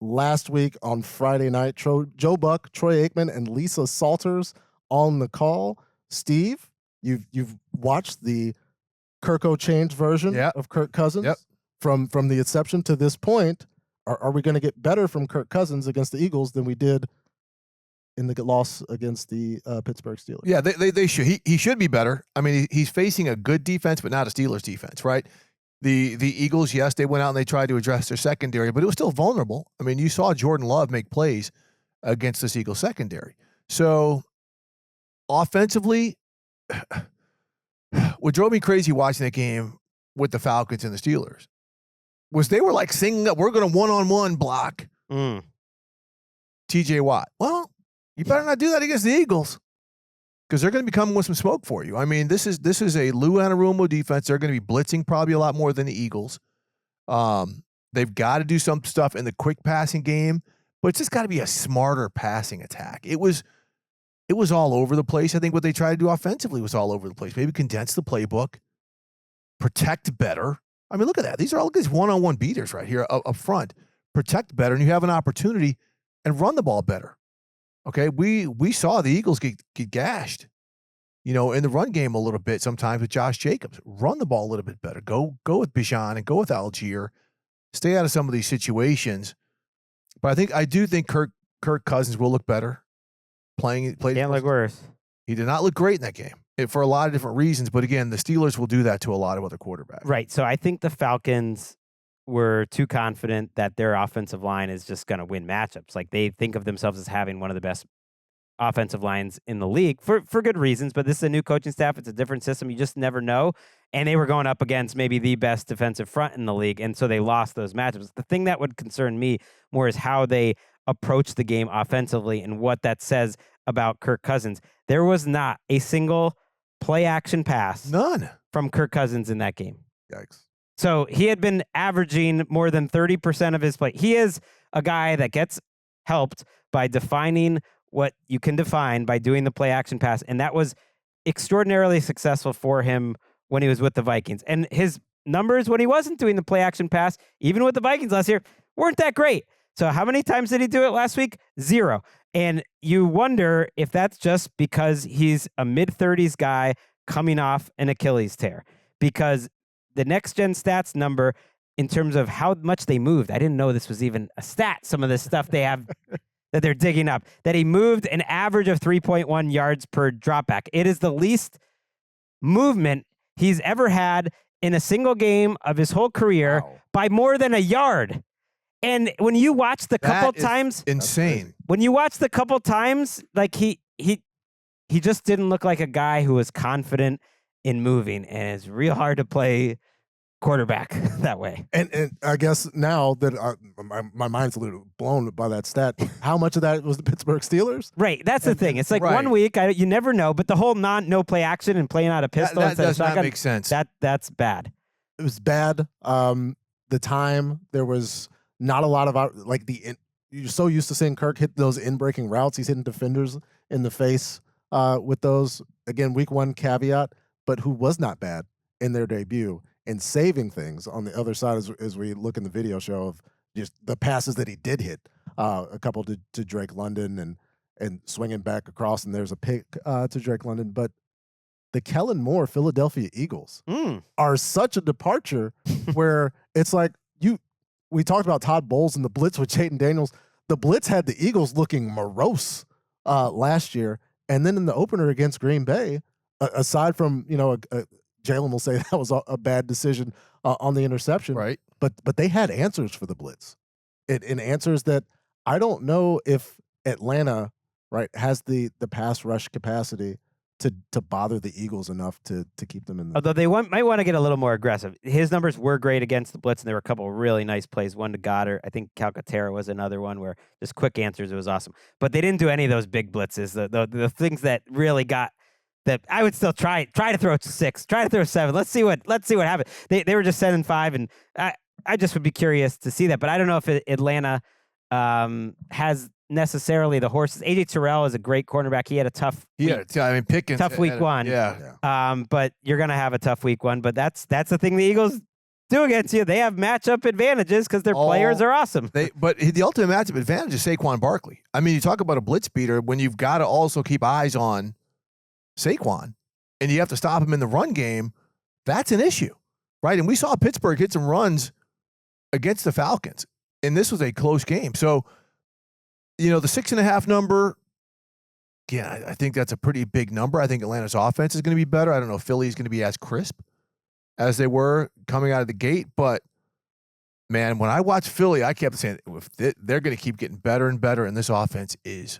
S3: last week on Friday night. Joe Buck, Troy Aikman, and Lisa Salters on the call. Steve, you've watched the Kirko changed version of Kirk Cousins from the inception to this point. Are we going to get better from Kirk Cousins against the Eagles than we did in the loss against the Pittsburgh Steelers?
S2: Yeah, they should. He should be better. I mean, he's facing a good defense, but not a Steelers defense, right? The Eagles, yes, they went out and they tried to address their secondary, but it was still vulnerable. I mean, you saw Jordan Love make plays against this Eagles secondary. So offensively, what drove me crazy watching that game with the Falcons and the Steelers was they were like singing up, we're going to one-on-one block TJ Watt. Well, you better not do that against the Eagles because they're going to be coming with some smoke for you. I mean, this is a Lou Anarumo defense. They're going to be blitzing probably a lot more than the Eagles. They've got to do some stuff in the quick passing game, but it's just got to be a smarter passing attack. It was all over the place. I think what they tried to do offensively was all over the place. Maybe condense the playbook, protect better. I mean, look at that. These are all these one-on-one beaters right here up front. Protect better, and you have an opportunity and run the ball better. Okay, we saw the Eagles get gashed, in the run game a little bit sometimes with Josh Jacobs. Run the ball a little bit better. Go with Bijan and go with Algier. Stay out of some of these situations. But I do think Kirk Cousins will look better. Can't
S1: look worse.
S2: He did not look great in that game for a lot of different reasons. But again, the Steelers will do that to a lot of other quarterbacks.
S1: Right. So I think the Falcons were too confident that their offensive line is just going to win matchups. Like they think of themselves as having one of the best offensive lines in the league for good reasons. But this is a new coaching staff. It's a different system. You just never know. And they were going up against maybe the best defensive front in the league. And so they lost those matchups. The thing that would concern me more is how they approach the game offensively and what that says about Kirk Cousins. There was not a single play action pass.
S2: None.
S1: From Kirk Cousins in that game.
S2: Yikes.
S1: So he had been averaging more than 30% of his play. He is a guy that gets helped by defining what you can define by doing the play action pass. And that was extraordinarily successful for him when he was with the Vikings. And his numbers when he wasn't doing the play action pass, even with the Vikings last year, weren't that great. So how many times did he do it last week? 0. And you wonder if that's just because he's a mid-30s guy coming off an Achilles tear. Because the next-gen stats number in terms of how much they moved, I didn't know this was even a stat, some of this stuff they have that they're digging up, that he moved an average of 3.1 yards per dropback. It is the least movement he's ever had in a single game of his whole career by more than a yard. And when you watch the couple times,
S2: insane.
S1: When you watch the couple times, like he just didn't look like a guy who was confident in moving, and it's real hard to play quarterback that way.
S3: And I guess now that my mind's a little blown by that stat, how much of that was the Pittsburgh Steelers?
S1: Right, that's the thing. It's like 1 week, you never know, but the whole no play action and playing out a pistol
S2: that does not make sense.
S1: That's bad.
S3: It was bad. The time there was not a lot of you're so used to seeing Kirk hit those in-breaking routes. He's hitting defenders in the face with those. Again, week 1 caveat, but who was not bad in their debut and saving things on the other side as we look in the video show of just the passes that he did hit, a couple to Drake London and swinging back across, and there's a pick to Drake London. But the Kellen Moore Philadelphia Eagles are such a departure where it's like we talked about Todd Bowles and the blitz with Chayton Daniels. The blitz had the Eagles looking morose last year. And then in the opener against Green Bay, aside from, Jalen will say that was a bad decision on the interception.
S2: Right.
S3: But they had answers for the blitz. And answers that I don't know if Atlanta, right, has the pass rush capacity to bother the Eagles enough to keep them in the...
S1: Although they might want to get a little more aggressive. His numbers were great against the blitz, and there were a couple of really nice plays. One to Goddard. I think Calcaterra was another one where just quick answers. It was awesome. But they didn't do any of those big blitzes. The things that really got... that I would still try to throw 6, try to throw 7. Let's see what happens. They were just 7-5, and I just would be curious to see that. But I don't know if Atlanta has necessarily the horses. AJ Terrell is a great cornerback. He had a tough
S2: Pickens
S1: tough week 1.
S2: Yeah.
S1: But you're gonna have a tough week 1. But that's the thing the Eagles do against you. They have matchup advantages because their players are awesome.
S2: But the ultimate matchup advantage is Saquon Barkley. I mean, you talk about a blitz beater when you've got to also keep eyes on Saquon, and you have to stop him in the run game. That's an issue, right? And we saw Pittsburgh hit some runs against the Falcons, and this was a close game. So, the 6.5 number, yeah, I think that's a pretty big number. I think Atlanta's offense is going to be better. I don't know if Philly is going to be as crisp as they were coming out of the gate. But, man, when I watched Philly, I kept saying they're going to keep getting better and better, and this offense is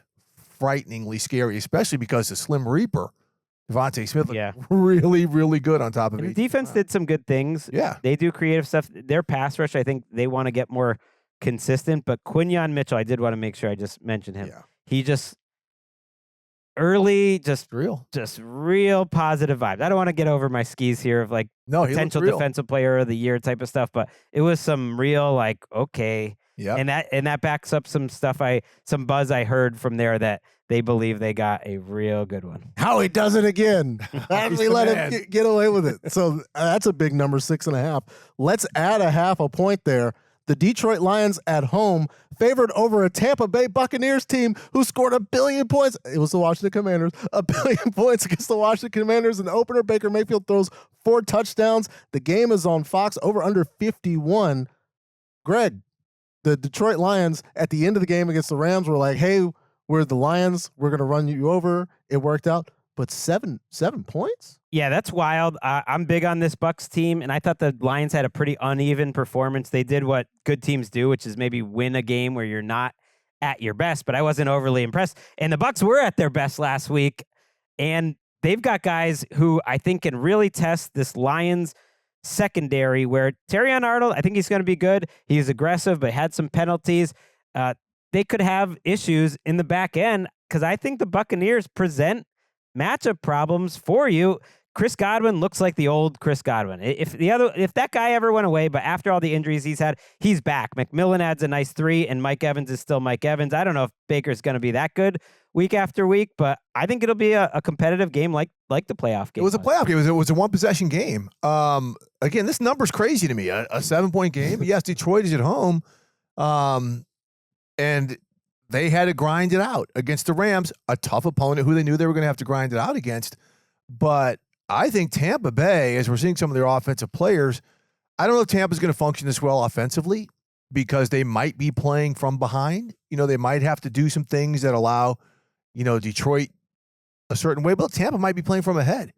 S2: frighteningly scary, especially because the Slim Reaper, Devontae Smith, looked really, really good on top of it.
S1: The defense did some good things.
S2: Yeah.
S1: They do creative stuff. Their pass rush, I think they want to get more consistent. But Quinyon Mitchell, I did want to make sure I just mentioned him.
S2: Yeah.
S1: He just early,
S2: real
S1: positive vibes. I don't want to get over my skis here of like potential defensive player of the year type of stuff, but it was some real like, okay.
S2: Yeah.
S1: And that backs up some stuff some buzz I heard from there that they believe they got a real good one.
S3: How he does it again. We let him get away with it. So that's a big number, 6.5. Let's add a half a point there. The Detroit Lions at home favored over a Tampa Bay Buccaneers team who scored 1 billion points. It was the Washington Commanders. 1 billion points against the Washington Commanders in the opener. Baker Mayfield throws 4 touchdowns. The game is on Fox, over under 51. Greg, the Detroit Lions at the end of the game against the Rams were like, hey, we're the Lions. We're going to run you over. It worked out. But 7 points?
S1: Yeah, that's wild. I'm big on this Bucs team, and I thought the Lions had a pretty uneven performance. They did what good teams do, which is maybe win a game where you're not at your best, but I wasn't overly impressed. And the Bucs were at their best last week, and they've got guys who I think can really test this Lions secondary, where Terrion Arnold, I think he's going to be good. He's aggressive, but had some penalties. They could have issues in the back end because I think the Buccaneers present matchup problems for you. Chris Godwin looks like the old Chris Godwin. If that guy ever went away, but after all the injuries he's had, he's back. McMillan adds a nice 3, and Mike Evans is still Mike Evans. I don't know if Baker's going to be that good week after week, but I think it'll be a competitive game like the playoff game.
S2: It was a playoff game. It was a one-possession game. Again, this number's crazy to me. A 7-point game. Yes, Detroit is at home. And they had to grind it out against the Rams, a tough opponent who they knew they were going to have to grind it out against. But I think Tampa Bay, as we're seeing some of their offensive players, I don't know if Tampa's going to function this well offensively because they might be playing from behind. They might have to do some things that allow, Detroit a certain way. But Tampa might be playing from ahead.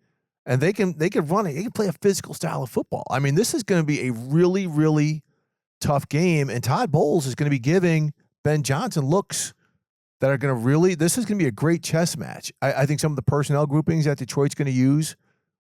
S2: And they can run it. They can play a physical style of football. I mean, this is going to be a really, really tough game. And Todd Bowles is going to be giving Ben Johnson looks that are going to really – this is going to be a great chess match. I think some of the personnel groupings that Detroit's going to use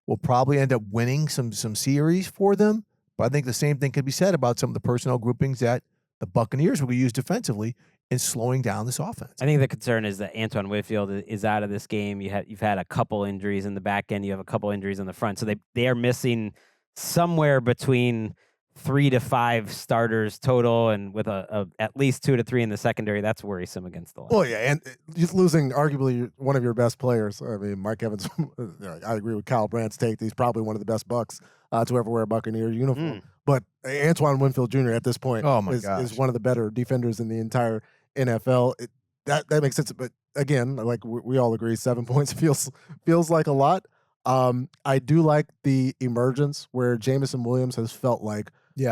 S2: will probably end up winning some series for them. But I think the same thing could be said about some of the personnel groupings that the Buccaneers will use defensively in slowing down this offense.
S1: I think the concern is that Antoine Whitfield is out of this game. You've had a couple injuries in the back end. You have a couple injuries in the front. So they are missing somewhere between 3 to 5 starters total, and with at least 2 to 3 in the secondary. That's worrisome against the Lions.
S3: Well, yeah, and just losing arguably one of your best players. I mean, Mike Evans, I agree with Kyle Brandt's take. He's probably one of the best Bucs to ever wear a Buccaneer uniform. But Antoine Winfield Jr. at this point is one of the better defenders in the entire NFL. That makes sense. But again, like we all agree, 7 points feels like a lot. I do like the emergence where Jameson Williams has felt like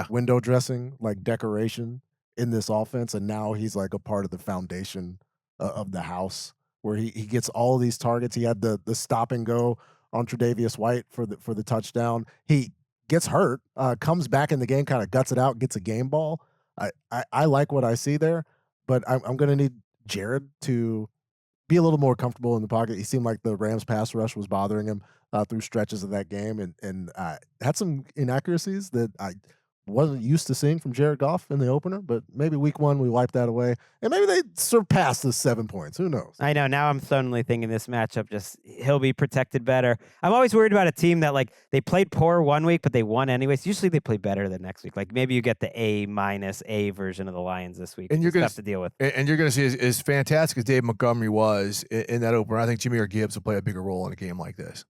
S3: window dressing, like decoration in this offense, and now he's like a part of the foundation of the house where he gets all of these targets. He had the stop and go on Tre'Davious White for the touchdown. He gets hurt, comes back in the game, kind of guts it out, gets a game ball. I like what I see there, but I'm going to need Jared to be a little more comfortable in the pocket. He seemed like the Rams pass rush was bothering him through stretches of that game, and had some inaccuracies that I wasn't used to seeing from Jared Goff in the opener, but maybe week 1 we wiped that away, and maybe they surpass the 7 points. Who knows?
S1: I know. Now I'm suddenly thinking this matchup he'll be protected better. I'm always worried about a team that like they played poor one week, but they won anyways. Usually they play better the next week. Like maybe you get the A- version of the Lions this week.
S2: And you're going to
S1: have to deal with.
S2: And you're going to see as fantastic as Dave Montgomery was in that opener, I think Jahmyr Gibbs will play a bigger role in a game like this.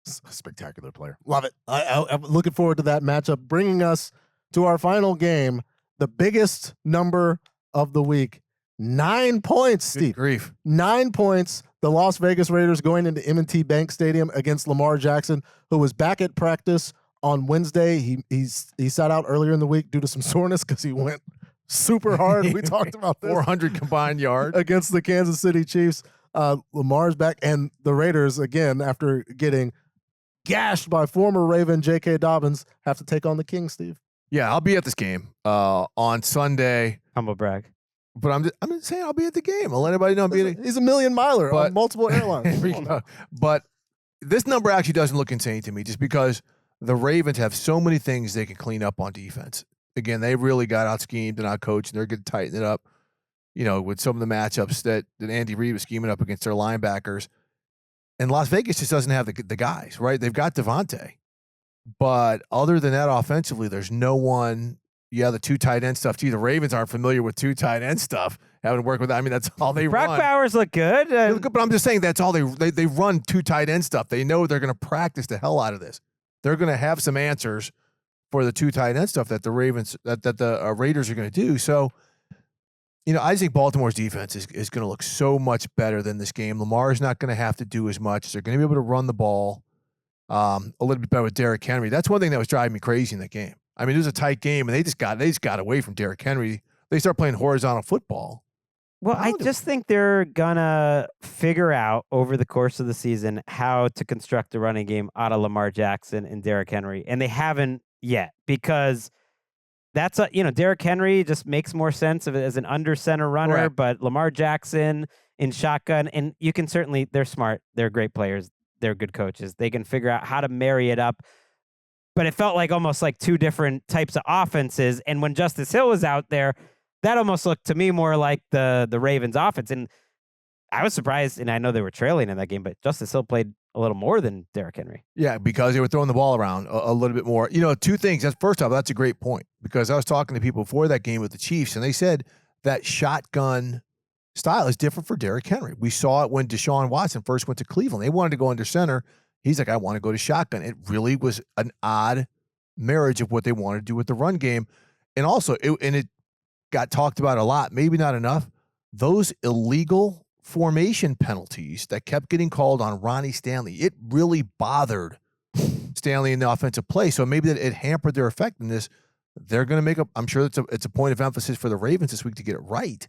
S3: Spectacular player. Love it. I'm looking forward to that matchup, bringing us to our final game, the biggest number of the week. 9 points, Steve.
S2: Good grief.
S3: 9 points. The Las Vegas Raiders going into M&T Bank Stadium against Lamar Jackson, who was back at practice on Wednesday. He sat out earlier in the week due to some soreness because he went super hard. We talked about this.
S2: 400 combined yards
S3: against the Kansas City Chiefs. Lamar's back, and the Raiders, again, after getting gashed by former Raven J.K. Dobbins, have to take on the King, Steve.
S2: Yeah, I'll be at this game on Sunday.
S1: Humble brag.
S2: But I'm just saying I'll be at the game. I'll let everybody know I'm being.
S3: He's a million miler
S2: But-
S3: on multiple airlines.
S2: But this number actually doesn't look insane to me, just because the Ravens have so many things they can clean up on defense. Again, they really got out schemed and out coached, and they're going to tighten it up. With some of the matchups that Andy Reid was scheming up against their linebackers. And Las Vegas just doesn't have the guys, right? They've got Devontae. But other than that, offensively, there's no one. Yeah, the two tight end stuff. Gee, the Ravens aren't familiar with two tight end stuff. Having worked with that. I mean, that's all they
S1: Brock
S2: run.
S1: Bowers look good.
S2: They look good, but I'm just saying that's all they run two tight end stuff. They know they're going to practice the hell out of this. They're going to have some answers for the two tight end stuff that the Ravens, that the Raiders are going to do. So, I think Baltimore's defense is going to look so much better than this game. Lamar's not going to have to do as much. They're going to be able to run the ball a little bit better with Derrick Henry. That's one thing that was driving me crazy in that game. I mean, it was a tight game, and they just got away from Derrick Henry. They start playing horizontal football.
S1: Well, I just think they're gonna figure out over the course of the season how to construct a running game out of Lamar Jackson and Derrick Henry, and they haven't yet, because that's Derrick Henry just makes more sense as an under center runner,
S2: Correct.
S1: but Lamar Jackson in shotgun, and you can certainly, they're smart, they're great players, they're good coaches, they can figure out how to marry it up. But it felt like almost like two different types of offenses. And when Justice Hill was out there, that almost looked to me more like the Ravens offense. And I was surprised, and I know they were trailing in that game, but Justice Hill played a little more than Derrick Henry.
S2: Yeah, because they were throwing the ball around a little bit more. Two things. First off, that's a great point, because I was talking to people before that game with the Chiefs, and they said that shotgun style is different for Derrick Henry. We saw it when Deshaun Watson first went to Cleveland. They wanted to go under center. He's like, I want to go to shotgun. It really was an odd marriage of what they wanted to do with the run game. And also, it got talked about a lot, maybe not enough, those illegal formation penalties that kept getting called on Ronnie Stanley. It really bothered Stanley in the offensive play. So maybe that it hampered their effectiveness. They're going to make I'm sure it's a point of emphasis for the Ravens this week to get it right.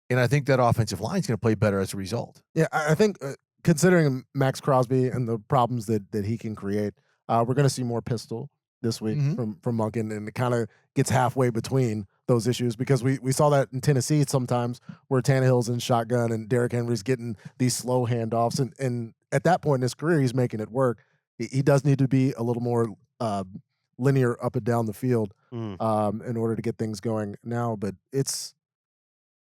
S2: And I think that offensive line is going to play better as a result.
S3: I think considering Max Crosby and the problems that he can create, we're going to see more pistol this week from Monken, and it kind of gets halfway between those issues, because we saw that in Tennessee sometimes where Tannehill's in shotgun and Derrick Henry's getting these slow handoffs, and at that point in his career, he's making it work. He does need to be a little more linear up and down the field in order to get things going now. But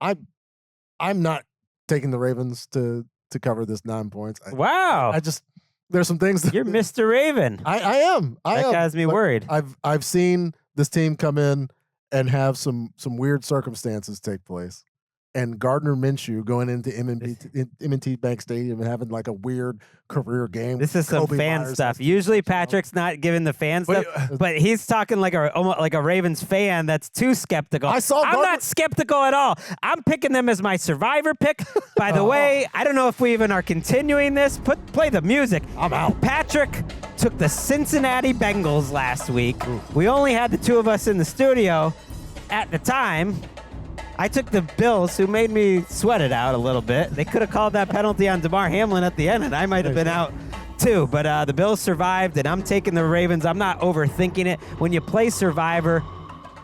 S3: I'm not taking the Ravens to cover this 9 points.
S1: Wow.
S3: There's some things that
S1: You're Mr. Raven.
S3: I am.
S1: That has me worried.
S3: I've seen this team come in and have some weird circumstances take place. And Gardner Minshew going into M&T Bank Stadium and having like a weird career game.
S1: This is some
S3: Kobe
S1: fan
S3: Myers
S1: stuff.
S3: and-
S1: Usually Patrick's not giving the fan stuff, but he's talking like almost like a Ravens fan that's too skeptical. I'm not skeptical at all. I'm picking them as my survivor pick. By the way, I don't know if we even are continuing this. Play the music.
S3: I'm out.
S1: Patrick took the Cincinnati Bengals last week. We only had the two of us in the studio at the time. I took the Bills, who made me sweat it out a little bit. They could have called that penalty on DeMar Hamlin at the end, and I might have been out too. But the Bills survived, and I'm taking the Ravens. I'm not overthinking it. When you play Survivor,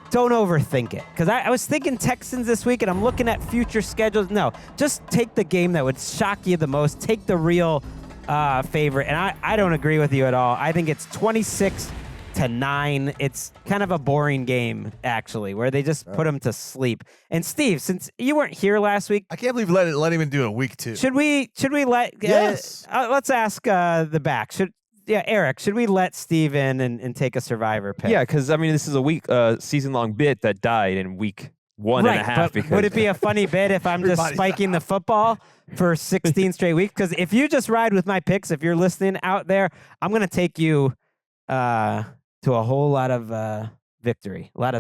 S1: don't overthink it. Because I was thinking Texans this week, and I'm looking at future schedules. No, just take the game that would shock you the most. Take the real favorite. And I don't agree with you at all. I think it's 26-9. It's kind of a boring game, actually, where they just put them to sleep. And Steve, since you weren't here last week,
S2: I can't believe let him do a week 2.
S1: should we let?
S3: Yes.
S1: Let's ask the back. Eric, should we let Steve in and take a survivor pick?
S6: Yeah, because this is a week season-long bit that died in week 1.5.
S1: But
S6: Because
S1: would it be a funny bit if I'm just spiking the football for 16 straight weeks? Because if you just ride with my picks, if you're listening out there, I'm going to take you to a whole lot of victory. We're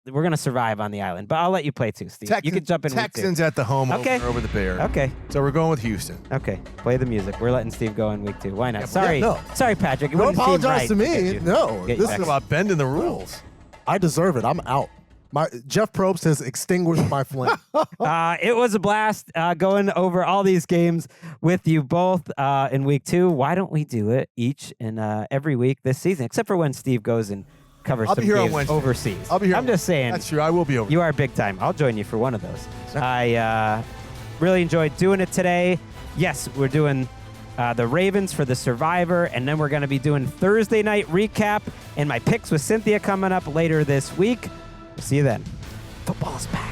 S1: going to survive on the island. But I'll let you play too, Steve. You can jump in.
S2: Texans at the home opener over the Bears.
S1: Okay.
S2: So we're going with Houston.
S1: Okay. Play the music. We're letting Steve go in week 2. Why not?
S2: Yeah,
S1: Sorry, Patrick. It
S3: Don't
S1: wouldn't seem
S3: apologize
S1: right
S3: to
S1: get
S3: me.
S1: you-
S3: No,
S1: get
S3: this
S1: you
S2: Talk about bending the rules.
S3: I deserve it. I'm out. Jeff Probst has extinguished my flame.
S1: It was a blast going over all these games with you both in week 2. Why don't we do it each and every week this season, except for when Steve goes and covers
S2: I'll
S1: some
S2: be here on
S1: games
S2: Wednesday.
S1: overseas.
S2: I'll be here.
S1: I'm just saying.
S2: That's true. I will be over.
S1: You are big time. I'll join you for one of those. I really enjoyed doing it today. Yes, we're doing the Ravens for the Survivor, and then we're going to be doing Thursday night recap and my picks with Cynthia coming up later this week. We'll see you then. Football's back.